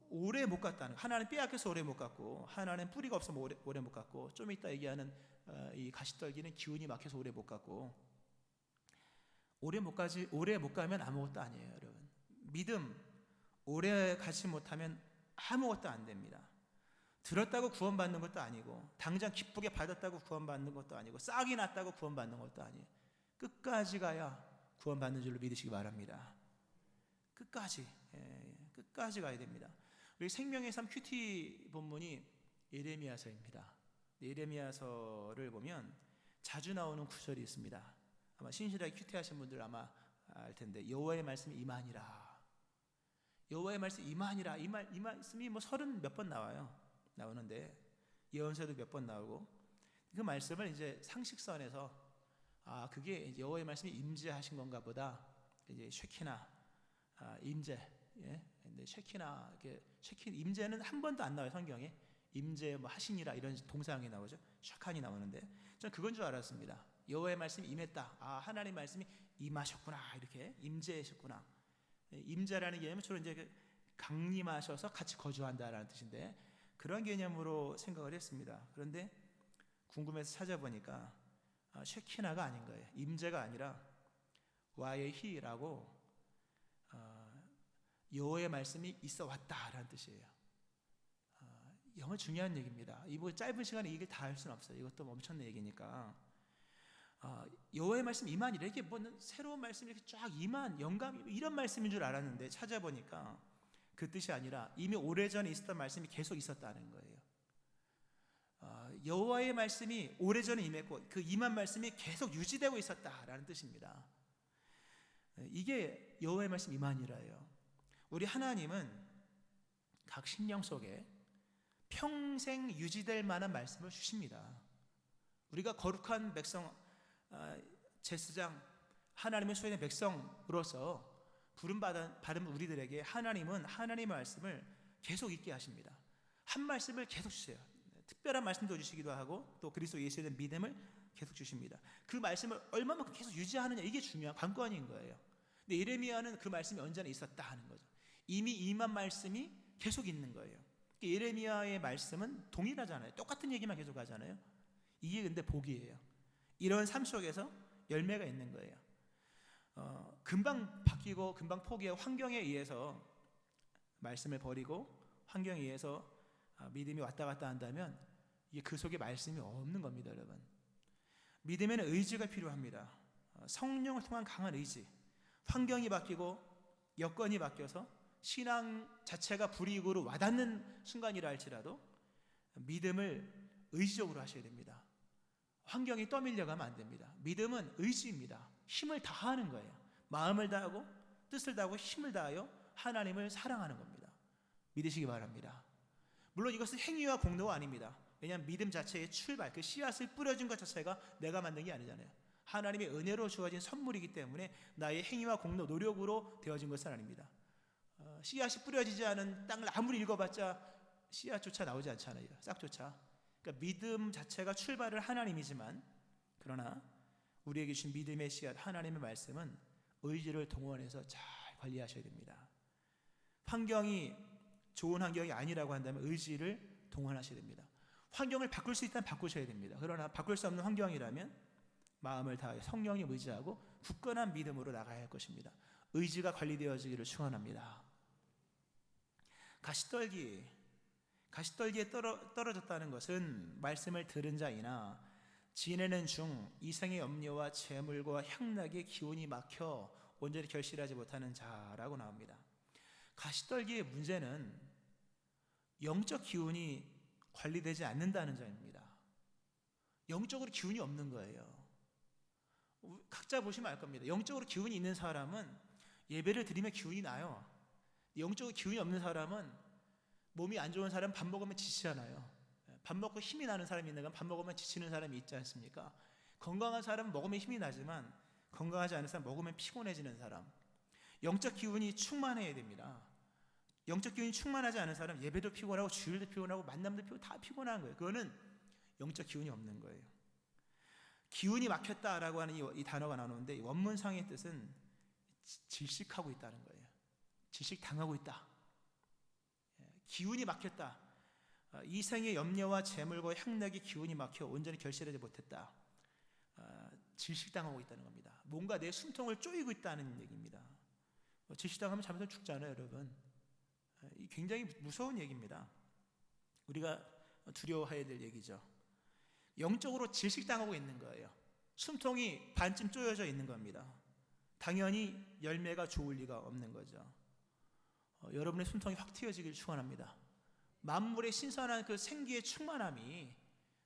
오래 못 갔다는, 하나는 빼앗겨서 오래 못 갔고, 하나는 뿌리가 없어서 오래 못 갔고, 좀 이따 얘기하는 이 가시떨기는 기운이 막혀서 오래 못 갔고, 오래 못 가면 아무것도 아니에요, 여러분. 믿음 오래 가지 못하면 아무것도 안 됩니다. 들었다고 구원받는 것도 아니고, 당장 기쁘게 받았다고 구원받는 것도 아니고, 싹이 났다고 구원받는 것도 아니에요. 끝까지 가야 구원받는 줄로 믿으시기 바랍니다. 끝까지 가야 됩니다. 우리 생명의 삶 큐티 본문이 예레미야서입니다. 예레미야서를 보면 자주 나오는 구절이 있습니다. 아마 신실하게 큐티하신 분들 아마 알 텐데, 여호와의 말씀이 임하니라. 여호와의 말씀이 임하니라. 이 말씀이 30 몇 번 나오는데, 예언서도 몇 번 나오고, 그 말씀을 이제 상식선에서 그게 여호와의 말씀이 임재하신 건가 보다. 이제 쉐키나 임재, 근데 쉐키나 임재는 한 번도 안 나와요, 성경에. 임재 하시니라 이런 동사형이 나오죠. 샤칸이 나오는데, 저는 그건 줄 알았습니다. 여호와의 말씀이 임했다. 하나님의 말씀이 임하셨구나, 이렇게 임재하셨구나. 임재라는 개념은 주로 이제 강림하셔서 같이 거주한다라는 뜻인데, 그런 개념으로 생각을 했습니다. 그런데 궁금해서 찾아보니까 쉐키나가 아닌 거예요. 임재가 아니라 와예히라고 여호와의 말씀이 있어 왔다라는 뜻이에요. 영어 중요한 얘기입니다. 이거 짧은 시간에 이게 다 할 수는 없어요. 이것도 엄청난 얘기니까. 여호와의 말씀 임하니라, 이게 새로운 말씀이 이렇게 쫙 임한 영감 이런 말씀인 줄 알았는데, 찾아보니까 그 뜻이 아니라 이미 오래전에 있었던 말씀이 계속 있었다는 거예요. 여호와의 말씀이 오래전에 임했고, 그 임한 말씀이 계속 유지되고 있었다라는 뜻입니다. 이게 여호와의 말씀 임하니라예요. 우리 하나님은 각 심령 속에 평생 유지될 만한 말씀을 주십니다. 우리가 거룩한 백성, 제사장, 하나님의 소유된 백성으로서 부름받은 우리들에게 하나님은 하나님의 말씀을 계속 있게 하십니다. 한 말씀을 계속 주세요. 특별한 말씀도 주시기도 하고, 또 그리스도 예수에 대한 믿음을 계속 주십니다. 그 말씀을 얼마만큼 계속 유지하느냐, 이게 중요한 관건인 거예요. 근데 예레미야는 그 말씀이 언제나 있었다 하는 거죠. 이미 임한 말씀이 계속 있는 거예요. 예레미야의 말씀은 동일하잖아요. 똑같은 얘기만 계속 하잖아요. 이게 근데 복이에요. 이런 삶 속에서 열매가 있는 거예요. 금방 바뀌고 금방 포기하고, 환경에 의해서 말씀을 버리고 환경에 의해서 믿음이 왔다 갔다 한다면, 이게 그 속에 말씀이 없는 겁니다, 여러분. 믿음에는 의지가 필요합니다. 성령을 통한 강한 의지. 환경이 바뀌고 여건이 바뀌어서 신앙 자체가 불이익으로 와닿는 순간이라 할지라도 믿음을 의지적으로 하셔야 됩니다. 환경이 떠밀려가면 안 됩니다. 믿음은 의지입니다. 힘을 다하는 거예요. 마음을 다하고 뜻을 다하고 힘을 다하여 하나님을 사랑하는 겁니다. 믿으시기 바랍니다. 물론 이것은 행위와 공로가 아닙니다. 왜냐하면 믿음 자체의 출발, 그 씨앗을 뿌려준 것 자체가 내가 만든 게 아니잖아요. 하나님의 은혜로 주어진 선물이기 때문에 나의 행위와 공로, 노력으로 되어진 것은 아닙니다. 씨앗이 뿌려지지 않은 땅을 아무리 읽어봤자 씨앗조차 나오지 않잖아요. 싹조차. 그러니까 믿음 자체가 출발을 하나님이지만, 그러나 우리에게 주신 믿음의 씨앗 하나님의 말씀은 의지를 동원해서 잘 관리하셔야 됩니다. 환경이 좋은 환경이 아니라고 한다면 의지를 동원하셔야 됩니다. 환경을 바꿀 수 있다면 바꾸셔야 됩니다. 그러나 바꿀 수 없는 환경이라면 마음을 다하여 성령님 의지하고 굳건한 믿음으로 나가야 할 것입니다. 의지가 관리되어지기를 축원합니다. 가시떨기에 떨어졌다는 것은 말씀을 들은 자이나 지내는 중 이생의 염려와 재물과 향락의 기운이 막혀 온전히 결실하지 못하는 자라고 나옵니다. 가시떨기의 문제는 영적 기운이 관리되지 않는다는 점입니다. 영적으로 기운이 없는 거예요. 각자 보시면 알 겁니다. 영적으로 기운이 있는 사람은 예배를 드리면 기운이 나요. 영적으로 기운이 없는 사람은, 몸이 안 좋은 사람은 밥 먹으면 지치잖아요. 밥 먹고 힘이 나는 사람이 있는 건 밥 먹으면 지치는 사람이 있지 않습니까? 건강한 사람은 먹으면 힘이 나지만 건강하지 않은 사람, 먹으면 피곤해지는 사람, 영적 기운이 충만해야 됩니다. 영적 기운이 충만하지 않은 사람 예배도 피곤하고 주일도 피곤하고 만남도 피곤하고 다 피곤한 거예요. 그거는 영적 기운이 없는 거예요. 기운이 막혔다라고 하는 이 단어가 나오는데 원문상의 뜻은 질식하고 있다는 거예요. 질식당하고 있다. 기운이 막혔다. 이생의 염려와 재물과 향락의 기운이 막혀 온전히 결실하지 못했다. 질식당하고 있다는 겁니다. 뭔가 내 숨통을 쪼이고 있다는 얘기입니다. 질식당하면 잠에서 죽잖아요, 여러분. 굉장히 무서운 얘기입니다. 우리가 두려워해야 될 얘기죠. 영적으로 질식당하고 있는 거예요. 숨통이 반쯤 쪼여져 있는 겁니다. 당연히 열매가 좋을 리가 없는 거죠. 여러분의 숨통이 확 트여지길 축원합니다. 만물의 신선한 그 생기의 충만함이,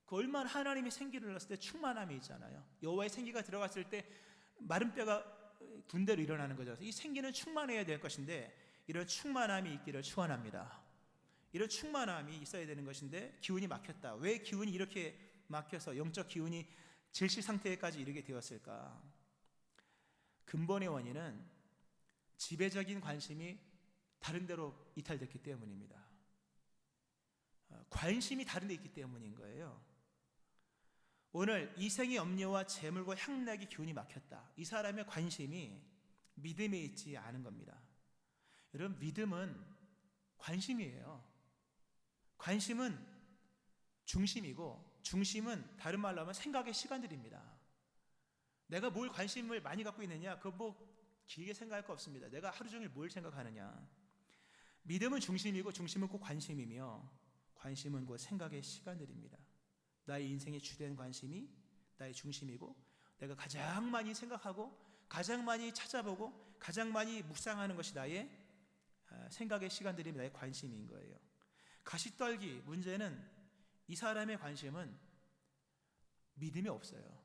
그 얼마나 하나님이 생기를 넣었을 때 충만함이 있잖아요. 여호와의 생기가 들어갔을 때 마른 뼈가 군대로 일어나는 거죠. 이 생기는 충만해야 될 것인데 이런 충만함이 있기를 축원합니다. 이런 충만함이 있어야 되는 것인데 기운이 막혔다. 왜 기운이 이렇게 막혀서 영적 기운이 질식 상태까지 이르게 되었을까? 근본의 원인은 지배적인 관심이 다른 데로 이탈됐기 때문입니다. 관심이 다른 데 있기 때문인 거예요. 오늘 이생의 염려와 재물과 향락의 기운이 막혔다. 이 사람의 관심이 믿음에 있지 않은 겁니다. 여러분, 믿음은 관심이에요. 관심은 중심이고, 중심은 다른 말로 하면 생각의 시간들입니다. 내가 뭘 관심을 많이 갖고 있느냐, 그거 뭐 길게 생각할 거 없습니다. 내가 하루 종일 뭘 생각하느냐. 믿음은 중심이고, 중심은 꼭 관심이며, 관심은 곧 생각의 시간들입니다. 나의 인생의 주된 관심이 나의 중심이고, 내가 가장 많이 생각하고 가장 많이 찾아보고 가장 많이 묵상하는 것이 나의 생각의 시간들이 나의 관심인 거예요. 가시떨기 문제는 이 사람의 관심은 믿음이 없어요.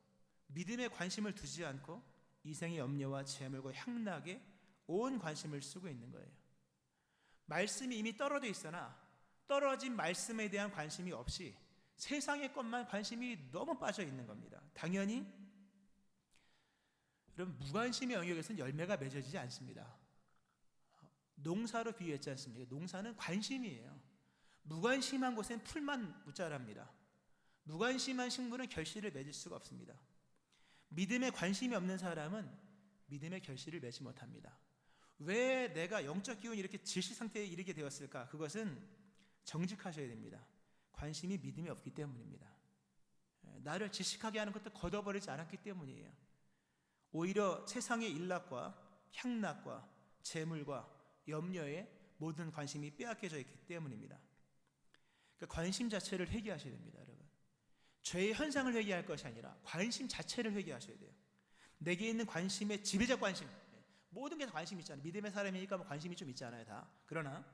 믿음에 관심을 두지 않고 이생의 염려와 재물과 향락에 온 관심을 쓰고 있는 거예요. 말씀이 이미 떨어져 있으나 떨어진 말씀에 대한 관심이 없이 세상의 것만 관심이 너무 빠져 있는 겁니다. 당연히 여러분, 무관심의 영역에서는 열매가 맺어지지 않습니다. 농사로 비유했지 않습니까? 농사는 관심이에요. 무관심한 곳엔 풀만 못 자랍니다. 무관심한 식물은 결실을 맺을 수가 없습니다. 믿음에 관심이 없는 사람은 믿음의 결실을 맺지 못합니다. 왜 내가 영적 기운이 이렇게 질식 상태에 이르게 되었을까? 그것은 정직하셔야 됩니다. 관심이 믿음이 없기 때문입니다. 나를 질식하게 하는 것도 걷어버리지 않았기 때문이에요. 오히려 세상의 일락과 향락과 재물과 염려에 모든 관심이 빼앗겨져 있기 때문입니다. 그러니까 관심 자체를 회개하셔야 됩니다, 여러분. 죄의 현상을 회개할 것이 아니라 관심 자체를 회개하셔야 돼요. 내게 있는 관심의 지배적 관심, 모든 게 다 관심이 있잖아요. 믿음의 사람이니까 뭐 관심이 좀 있잖아요, 다. 그러나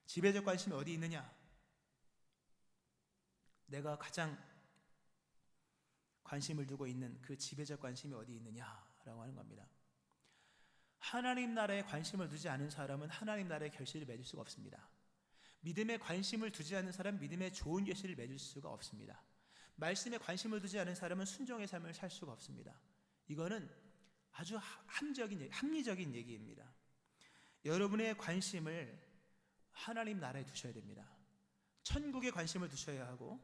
지배적 관심이 어디 있느냐? 내가 가장 관심을 두고 있는 그 지배적 관심이 어디 있느냐라고 하는 겁니다. 하나님 나라에 관심을 두지 않은 사람은 하나님 나라의 결실을 맺을 수가 없습니다. 믿음에 관심을 두지 않는 사람은 믿음의 좋은 결실을 맺을 수가 없습니다. 말씀에 관심을 두지 않은 사람은 순종의 삶을 살 수가 없습니다. 이거는 아주 합리적인 얘기입니다. 여러분의 관심을 하나님 나라에 두셔야 됩니다. 천국에 관심을 두셔야 하고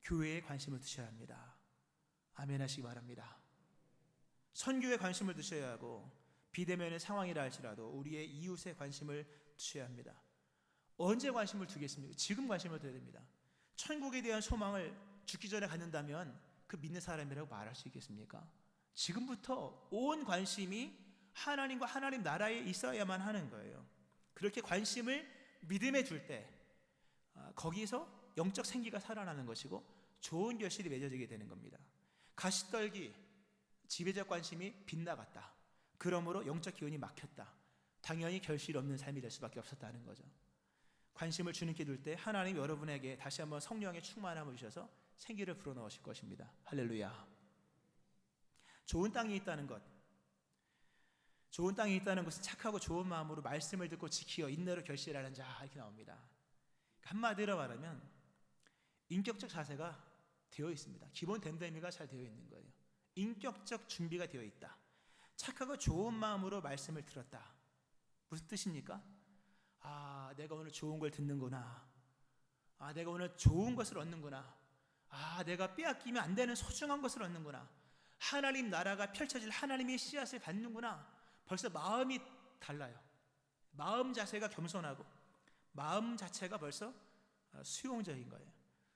교회에 관심을 두셔야 합니다. 아멘 하시기 바랍니다. 선교에 관심을 두셔야 하고 비대면의 상황이라 할지라도 우리의 이웃에 관심을 두셔야 합니다. 언제 관심을 두겠습니까? 지금 관심을 둬야 됩니다. 천국에 대한 소망을 죽기 전에 갖는다면 그 믿는 사람이라고 말할 수 있겠습니까? 지금부터 온 관심이 하나님과 하나님 나라에 있어야만 하는 거예요. 그렇게 관심을 믿음에 둘 때 거기서 영적 생기가 살아나는 것이고 좋은 결실이 맺어지게 되는 겁니다. 가시떨기, 지배적 관심이 빗나갔다. 그러므로 영적 기운이 막혔다. 당연히 결실 없는 삶이 될 수밖에 없었다는 거죠. 관심을 주님께 둘 때 하나님 여러분에게 다시 한번 성령의 충만함을 주셔서 생기를 불어넣으실 것입니다. 할렐루야. 좋은 땅이 있다는 것, 좋은 땅이 있다는 것은 착하고 좋은 마음으로 말씀을 듣고 지키어 인내로 결실하는 자, 이렇게 나옵니다. 한마디로 말하면 인격적 자세가 되어 있습니다. 기본 댐댐이가 잘 되어 있는 거예요. 인격적 준비가 되어 있다. 착하고 좋은 마음으로 말씀을 들었다. 무슨 뜻입니까? 아, 내가 오늘 좋은 걸 듣는구나. 아, 내가 오늘 좋은 것을 얻는구나. 아, 내가 빼앗기면 안 되는 소중한 것을 얻는구나. 하나님 나라가 펼쳐질 하나님의 씨앗을 갖는구나. 벌써 마음이 달라요. 마음 자세가 겸손하고 마음 자체가 벌써 수용적인 거예요.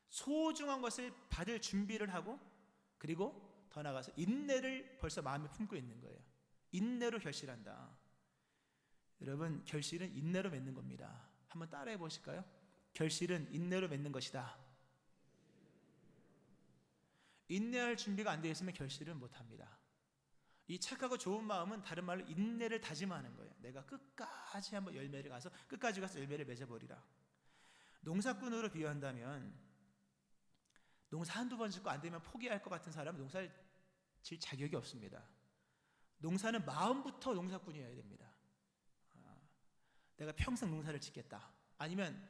소중한 것을 받을 준비를 하고, 그리고 더 나아가서 인내를 벌써 마음에 품고 있는 거예요. 인내로 결실한다. 여러분, 결실은 인내로 맺는 겁니다. 한번 따라해 보실까요? 결실은 인내로 맺는 것이다. 인내할 준비가 안 되어 있으면 결실은 못합니다. 이 착하고 좋은 마음은 다른 말로 인내를 다짐하는 거예요. 내가 끝까지 한번 열매를 가서 끝까지 가서 열매를 맺어버리라. 농사꾼으로 비유한다면, 농사 한두 번 짓고 안 되면 포기할 것 같은 사람은 농사를 질 자격이 없습니다. 농사는 마음부터 농사꾼이어야 됩니다. 내가 평생 농사를 짓겠다. 아니면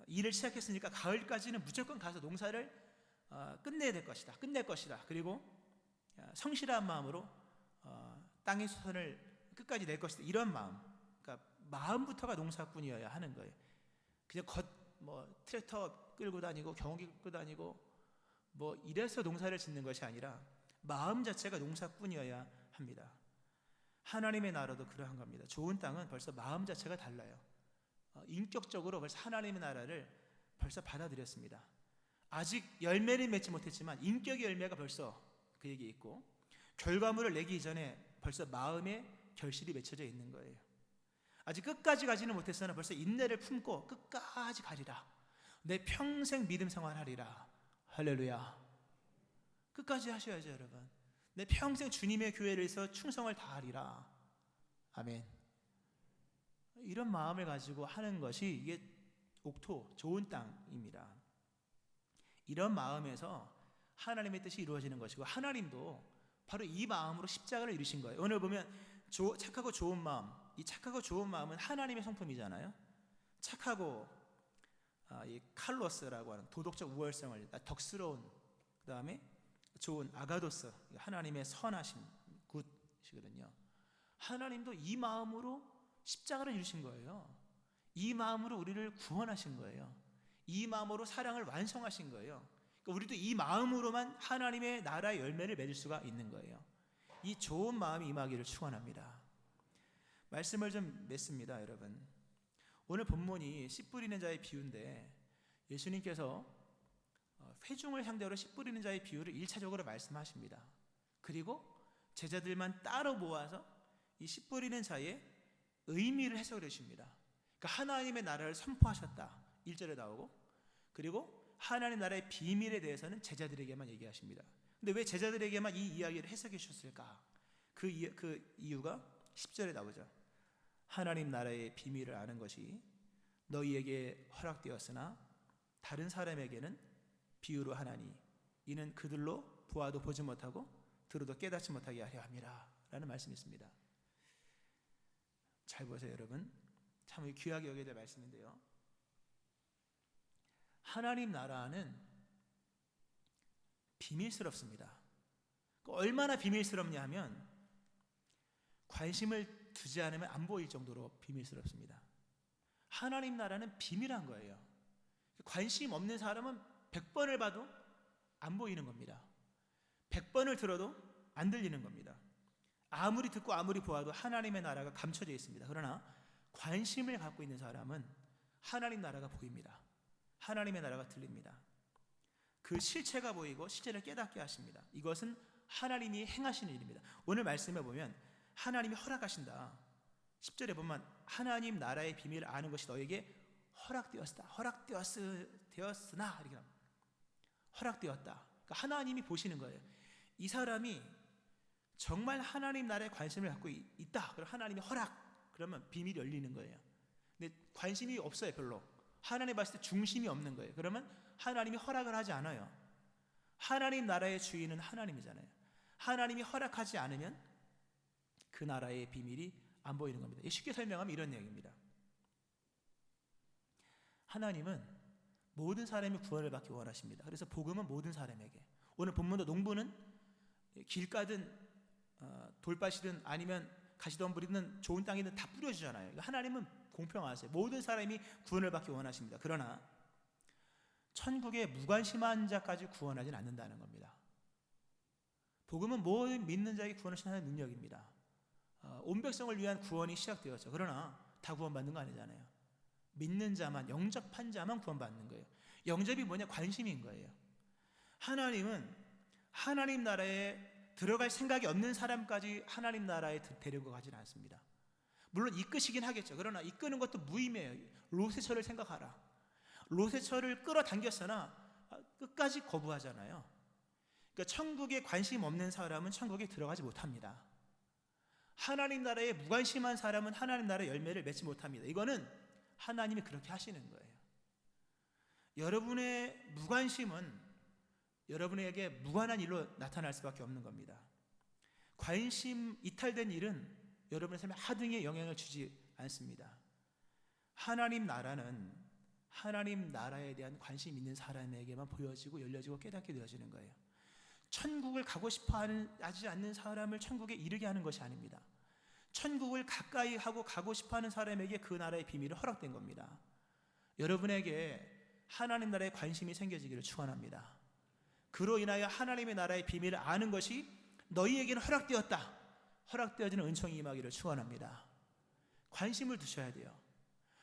일을 시작했으니까 가을까지는 무조건 가서 농사를 끝내야 될 것이다. 끝낼 것이다. 그리고 성실한 마음으로 땅의 수선을 끝까지 낼 것이다. 이런 마음. 그러니까 마음부터가 농사꾼이어야 하는 거예요. 그냥 트랙터 끌고 다니고 경운기 끌고 다니고 이래서 농사를 짓는 것이 아니라 마음 자체가 농사꾼이어야 합니다. 하나님의 나라도 그러한 겁니다. 좋은 땅은 벌써 마음 자체가 달라요. 인격적으로 벌써 하나님의 나라를 벌써 받아들였습니다. 아직 열매를 맺지 못했지만 인격의 열매가 벌써 그에게 있고, 결과물을 내기 이전에 벌써 마음의 결실이 맺혀져 있는 거예요. 아직 끝까지 가지는 못했으나 벌써 인내를 품고 끝까지 가리라. 내 평생 믿음 생활하리라. 할렐루야. 끝까지 하셔야죠, 여러분. 내 평생 주님의 교회를 위해서 충성을 다하리라. 아멘. 이런 마음을 가지고 하는 것이 이게 옥토, 좋은 땅입니다. 이런 마음에서 하나님의 뜻이 이루어지는 것이고, 하나님도 바로 이 마음으로 십자가를 이루신 거예요. 오늘 보면 착하고 좋은 마음, 이 착하고 좋은 마음은 하나님의 성품이잖아요. 착하고 이 칼로스라고 하는 도덕적 우월성을, 덕스러운, 그 다음에 좋은 아가도스, 하나님의 선하심, 굿이거든요. 하나님도 이 마음으로 십자가를 이루신 거예요. 이 마음으로 우리를 구원하신 거예요. 이 마음으로 사랑을 완성하신 거예요. 그러니까 우리도 이 마음으로만 하나님의 나라의 열매를 맺을 수가 있는 거예요. 이 좋은 마음이 임하기를 축원합니다. 말씀을 좀 맺습니다, 여러분. 오늘 본문이 씨 뿌리는 자의 비유인데, 예수님께서 회중을 상대로 씨 뿌리는 자의 비유를 1차적으로 말씀하십니다. 그리고 제자들만 따로 모아서 이 씨 뿌리는 자의 의미를 해석을 해주십니다. 그러니까 하나님의 나라를 선포하셨다, 1절에 나오고, 그리고 하나님 나라의 비밀에 대해서는 제자들에게만 얘기하십니다. 근데 왜 제자들에게만 이 이야기를 해석해 주셨을까? 그 이유가 10절에 나오죠. 하나님 나라의 비밀을 아는 것이 너희에게 허락되었으나 다른 사람에게는 비유로 하나니 이는 그들로 보아도 보지 못하고 들어도 깨닫지 못하게 하려 함이라 라는 말씀이 있습니다. 잘 보세요, 여러분. 참 귀하게 여겨야 될 말씀인데요, 하나님 나라는 비밀스럽습니다. 얼마나 비밀스럽냐 하면 관심을 두지 않으면 안 보일 정도로 비밀스럽습니다. 하나님 나라는 비밀한 거예요. 관심 없는 사람은 100번을 봐도 안 보이는 겁니다. 100번을 들어도 안 들리는 겁니다. 아무리 듣고 아무리 보아도 하나님의 나라가 감춰져 있습니다. 그러나 관심을 갖고 있는 사람은 하나님 나라가 보입니다. 하나님의 나라가 들립니다. 그 실체가 보이고 실체를 깨닫게 하십니다. 이것은 하나님이 행하시는 일입니다. 오늘 말씀에 보면 하나님이 허락하신다. 10절에 보면 하나님 나라의 비밀을 아는 것이 너에게 허락되었다. 허락되었으나 이렇게 합니다. 허락되었다. 그러니까 하나님이 보시는 거예요. 이 사람이 정말 하나님 나라에 관심을 갖고 있다. 그럼 하나님이 허락. 그러면 비밀이 열리는 거예요. 근데 관심이 없어요, 별로. 하나님 봤을 때 중심이 없는 거예요. 그러면 하나님이 허락을 하지 않아요. 하나님 나라의 주인은 하나님이잖아요. 하나님이 허락하지 않으면 그 나라의 비밀이 안 보이는 겁니다. 쉽게 설명하면 이런 내용입니다. 하나님은 모든 사람이 구원을 받기 원하십니다. 그래서 복음은 모든 사람에게. 오늘 본문도 농부는 길 가든 돌밭이든 아니면 가시덤불이든 좋은 땅이든 다 뿌려주잖아요. 하나님은 공평하세요. 모든 사람이 구원을 받기 원하십니다. 그러나 천국에 무관심한 자까지 구원하지는 않는다는 겁니다. 복음은 모든 믿는 자에게 구원을 시작하는 능력입니다. 온 백성을 위한 구원이 시작되었죠. 그러나 다 구원받는 거 아니잖아요. 믿는 자만, 영접한 자만 구원받는 거예요. 영접이 뭐냐? 관심인 거예요. 하나님은 하나님 나라에 들어갈 생각이 없는 사람까지 하나님 나라에 데리고 가지는 않습니다. 물론 이끄시긴 하겠죠. 그러나 이끄는 것도 무의미해요. 롯의 처를 생각하라. 롯의 처를 끌어당겼으나 끝까지 거부하잖아요. 그러니까 천국에 관심 없는 사람은 천국에 들어가지 못합니다. 하나님 나라에 무관심한 사람은 하나님 나라의 열매를 맺지 못합니다. 이거는 하나님이 그렇게 하시는 거예요. 여러분의 무관심은 여러분에게 무관한 일로 나타날 수밖에 없는 겁니다. 관심 이탈된 일은 여러분의 삶에 하등의 영향을 주지 않습니다. 하나님 나라는 하나님 나라에 대한 관심 있는 사람에게만 보여지고 열려지고 깨닫게 되어지는 거예요. 천국을 가고 싶어 하지 않는 사람을 천국에 이르게 하는 것이 아닙니다. 천국을 가까이 하고 가고 싶어 하는 사람에게 그 나라의 비밀이 허락된 겁니다. 여러분에게 하나님 나라에 관심이 생겨지기를 축원합니다. 그로 인하여 하나님의 나라의 비밀을 아는 것이 너희에게는 허락되어지는 은총이 임하기를 축원합니다. 관심을 두셔야 돼요.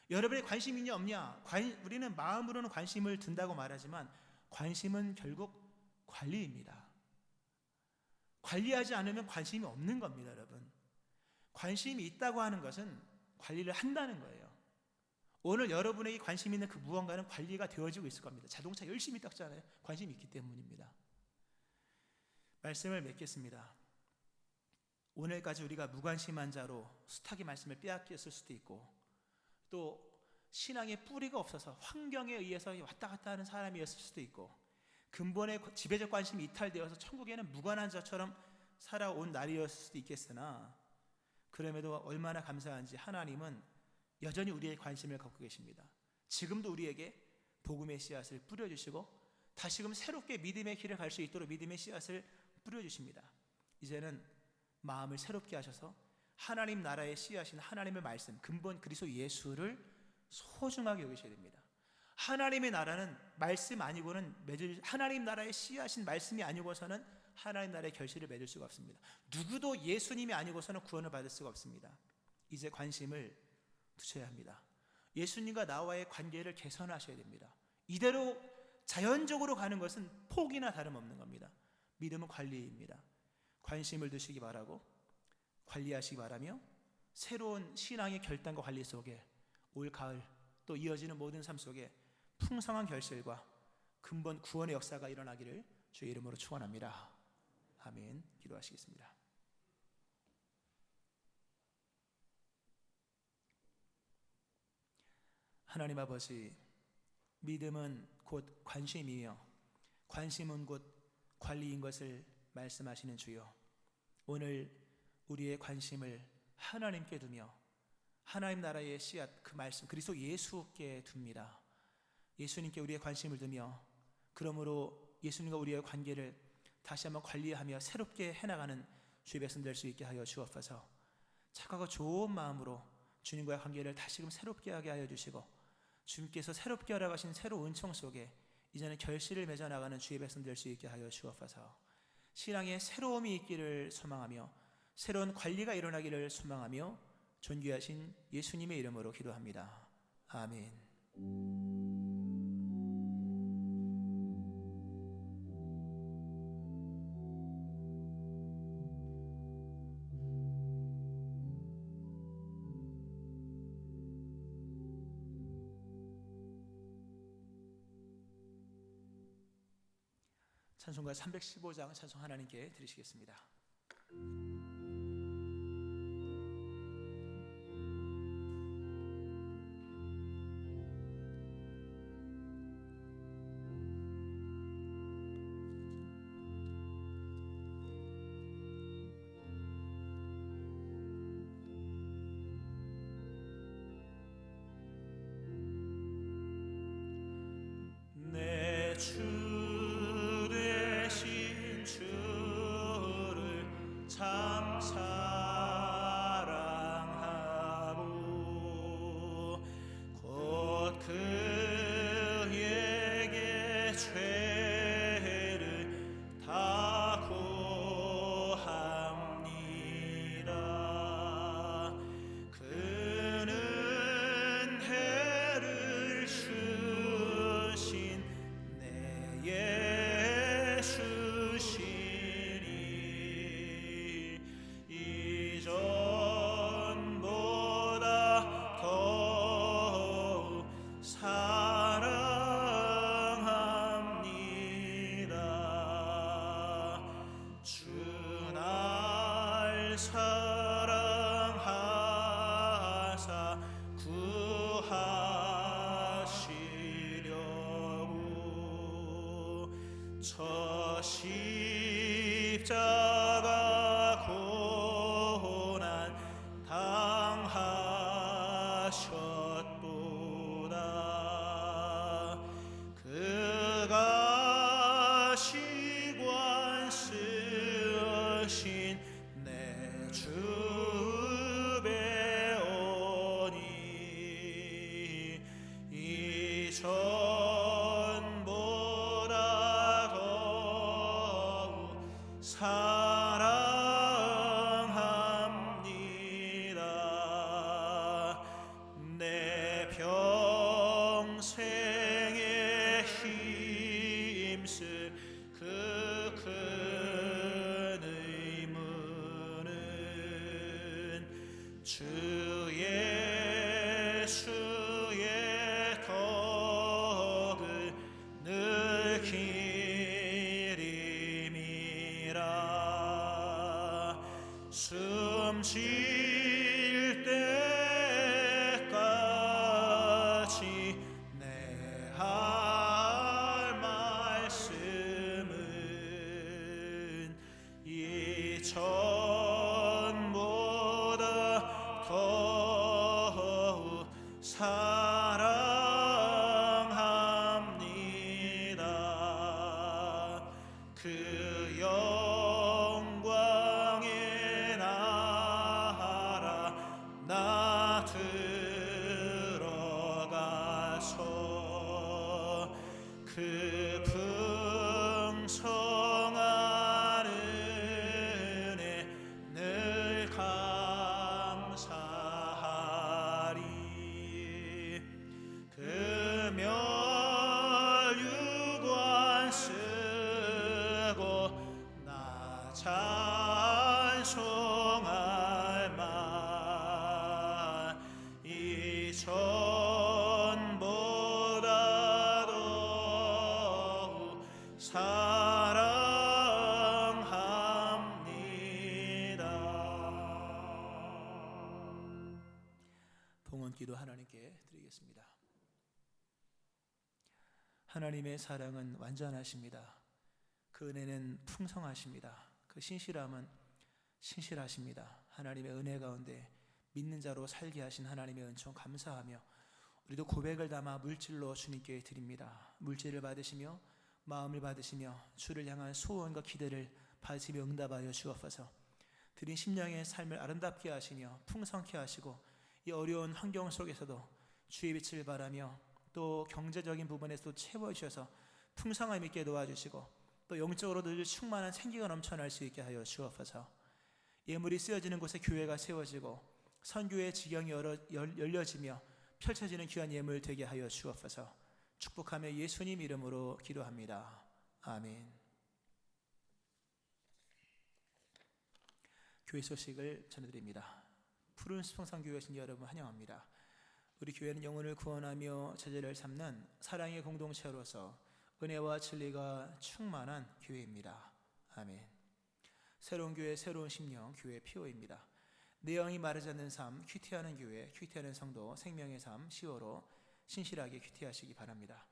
여러분의 관심이 있냐 없냐, 우리는 마음으로는 관심을 둔다고 말하지만 관심은 결국 관리입니다. 관리하지 않으면 관심이 없는 겁니다. 여러분, 관심이 있다고 하는 것은 관리를 한다는 거예요. 오늘 여러분에게 관심 있는 그 무언가는 관리가 되어지고 있을 겁니다. 자동차 열심히 닦잖아요. 관심이 있기 때문입니다. 말씀을 맺겠습니다. 오늘까지 우리가 무관심한 자로 숱하게 말씀을 빼앗겼을 수도 있고, 또 신앙의 뿌리가 없어서 환경에 의해서 왔다 갔다 하는 사람이었을 수도 있고, 근본의 지배적 관심이 이탈되어서 천국에는 무관한 자처럼 살아온 날이었을 수도 있겠으나, 그럼에도 얼마나 감사한지 하나님은 여전히 우리의 관심을 갖고 계십니다. 지금도 우리에게 복음의 씨앗을 뿌려주시고 다시금 새롭게 믿음의 길을 갈 수 있도록 믿음의 씨앗을 뿌려주십니다. 이제는 마음을 새롭게 하셔서 하나님 나라의 씨앗인 하나님의 말씀, 근본 그리스도 예수를 소중하게 여기셔야 됩니다. 하나님의 나라는 말씀 아니고는 하나님 나라의 씨앗인 말씀이 아니고서는 하나님 나라의 결실을 맺을 수가 없습니다. 누구도 예수님이 아니고서는 구원을 받을 수가 없습니다. 이제 관심을 두셔야 합니다. 예수님과 나와의 관계를 개선하셔야 됩니다. 이대로 자연적으로 가는 것은 포기나 다름없는 겁니다. 믿음은 관리입니다. 관심을 두시기 바라고 관리하시기 바라며, 새로운 신앙의 결단과 관리 속에 올 가을 또 이어지는 모든 삶 속에 풍성한 결실과 근본 구원의 역사가 일어나기를 주의 이름으로 축원합니다. 아멘. 기도하시겠습니다. 하나님 아버지, 믿음은 곧 관심이며 관심은 곧 관리인 것을 말씀하시는 주여, 오늘 우리의 관심을 하나님께 두며 하나님 나라의 씨앗, 그 말씀 그리스도 예수께 둡니다. 예수님께 우리의 관심을 두며, 그러므로 예수님과 우리의 관계를 다시 한번 관리하며 새롭게 해나가는 주의 백성 될 수 있게 하여 주옵소서. 착하고 좋은 마음으로 주님과의 관계를 다시금 새롭게 하게 하여 주시고, 주님께서 새롭게 허락하신 새로운 은총 속에 이제는 결실을 맺어 나가는 주의 백성 될 수 있게 하여 주옵소서. 신앙에 새로움이 있기를 소망하며 새로운 관리가 일어나기를 소망하며 존귀하신 예수님의 이름으로 기도합니다. 아멘. 찬송가 315장 찬송 하나님께 드리시겠습니다. 내 주 대신 주를 사랑하고 곧 그에게 죄를 다 고합니다. 그는 해를 주신 내 예수시니 이전보다 더욱 사랑합니다. 주 날 사랑하사 구하시려고 저 십자가 고난 당하셨도다. 그가 시관 쓰신 내 주 배오니 이전보다 더욱 사랑합니다. 내 평생에 힘쓸 그 큰 의무는 주 예수의 덕을 늘 기림이라. 숨 쉴 때까지 내 할 말씀은 이전보다 더욱 사랑합니다. 그 영광의 나라 나 들어가서 그 풍성한 은혜 늘 감사하리. 그 멸류관 쓰고 나 찬송할 만 이전보다 더욱 사랑합니다. 봉헌기도 하나님께 드리겠습니다. 하나님의 사랑은 완전하십니다. 그 은혜는 풍성하십니다. 그 신실함은 신실하십니다. 하나님의 은혜 가운데 믿는 자로 살게 하신 하나님의 은총 감사하며 우리도 고백을 담아 물질로 주님께 드립니다. 물질을 받으시며 마음을 받으시며 주를 향한 소원과 기대를 받으시며 응답하여 주옵소서. 드린 심령의 삶을 아름답게 하시며 풍성케 하시고 이 어려운 환경 속에서도 주의 빛을 바라며 또 경제적인 부분에서도 채워주셔서 풍성함 있게 도와주시고 또 영적으로 늘 충만한 생기가 넘쳐날 수 있게 하여 주옵소서. 예물이 쓰여지는 곳에 교회가 세워지고 선교의 지경이 열려지며 펼쳐지는 귀한 예물 되게 하여 주옵소서. 축복하며 예수님 이름으로 기도합니다. 아멘. 교회 소식을 전해드립니다. 푸른 수평산교회 오신 여러분 환영합니다. 우리 교회는 영혼을 구원하며 제자를 삼는 사랑의 공동체로서 은혜와 진리가 충만한 교회입니다. 아멘. 새로운 교회, 새로운 심령, 교회 피오입니다. 내영이 마르지 않는 삶, 큐티하는 교회, 큐티하는 성도, 생명의 삶, 시호로 신실하게 큐티하시기 바랍니다.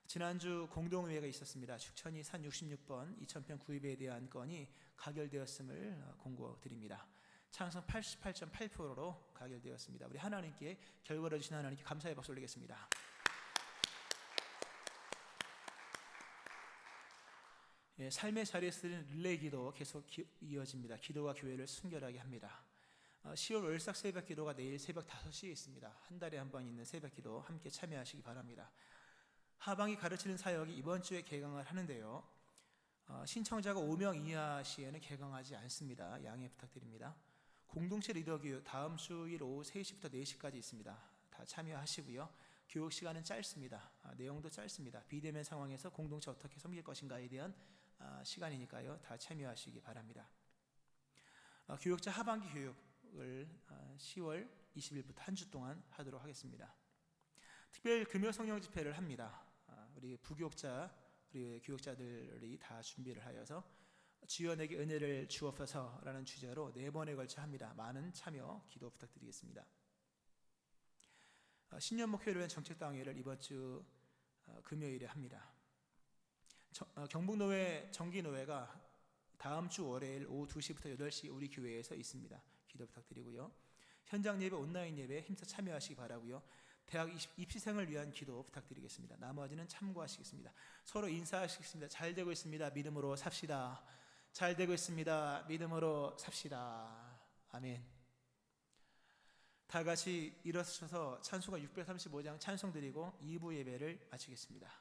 지난주 공동회의가 있었습니다. 축천이 산 66번 2000평 구입에 대한 건이 가결되었음을 공고드립니다. 찬성 88.8%로 가결되었습니다. 우리 하나님께 결과를 주신 하나님께 감사의 박수 올리겠습니다. 삶의 자리에 쓰는 릴레이 기도 계속 이어집니다. 기도가 교회를 순결하게 합니다. 10월 월삭 새벽 기도가 내일 새벽 5시에 있습니다. 한 달에 한 번 있는 새벽 기도 함께 참여하시기 바랍니다. 하방이 가르치는 사역이 이번 주에 개강을 하는데요. 신청자가 5명 이하 시에는 개강하지 않습니다. 양해 부탁드립니다. 공동체 리더 교육 다음 주일 오후 3시부터 4시까지 있습니다. 다 참여하시고요. 교육 시간은 짧습니다. 내용도 짧습니다. 비대면 상황에서 공동체 어떻게 섬길 것인가에 대한 시간이니까요. 다 참여하시기 바랍니다. 교육자 하반기 교육을 10월 20일부터 한 주 동안 하도록 하겠습니다. 특별 금요 성령 집회를 합니다. 우리 부교육자, 우리 교육자들이 다 준비를 하여서 주여 내게 은혜를 주옵소서라는 주제로 4번에 걸쳐 합니다. 많은 참여 기도 부탁드리겠습니다. 신년 목회를 위한 정책당회를 이번 주 금요일에 합니다. 경북노회 정기노회가 다음 주 월요일 오후 2시부터 8시 우리 교회에서 있습니다. 기도 부탁드리고요. 현장 예배, 온라인 예배에 힘써 참여하시기 바라고요. 대학 입시생을 위한 기도 부탁드리겠습니다. 나머지는 참고하시겠습니다. 서로 인사하시겠습니다. 잘 되고 있습니다. 믿음으로 삽시다. 잘 되고 있습니다. 믿음으로 삽시다. 아멘. 다 같이 일어서서 찬송가 635장 찬송 드리고 2부 예배를 마치겠습니다.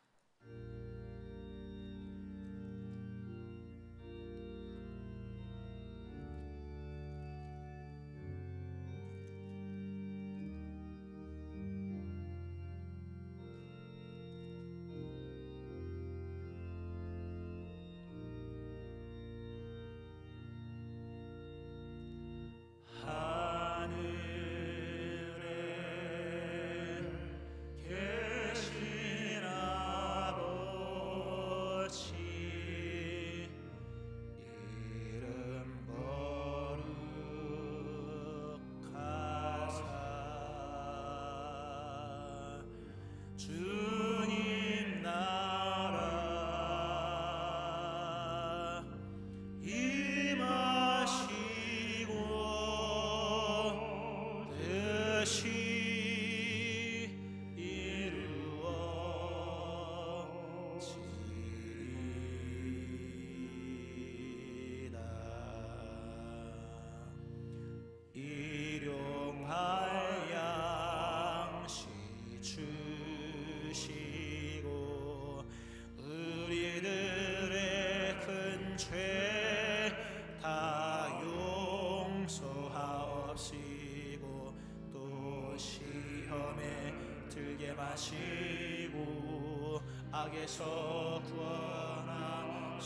마시고 악에서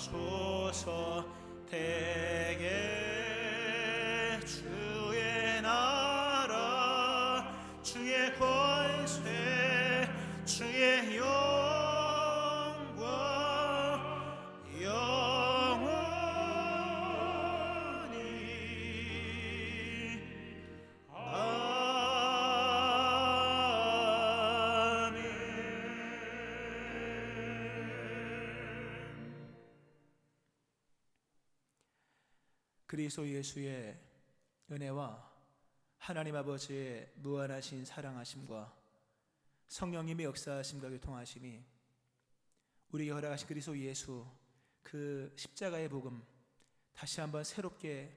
구원하소서. 대개 주의 나라 주의 권세 주의 영광 영원히 그리스도 예수의 은혜와 하나님 아버지의 무한하신 사랑하심과 성령님의 역사하심과 교통하심이 우리에게 허락하신 그리스도 예수 그 십자가의 복음 다시 한번 새롭게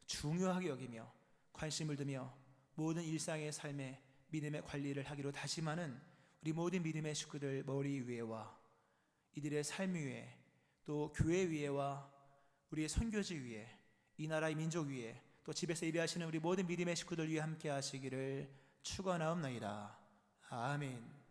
중요하게 여기며 관심을 두며 모든 일상의 삶에 믿음의 관리를 하기로 다짐하는 우리 모든 믿음의 식구들 머리 위에와 이들의 삶 위에 또 교회 위에와 우리의 선교지 위에 이 나라의 민족 위에 또 집에서 예배하시는 우리 모든 믿음의 식구들 위에 함께 하시기를 축원하옵나이다. 아멘.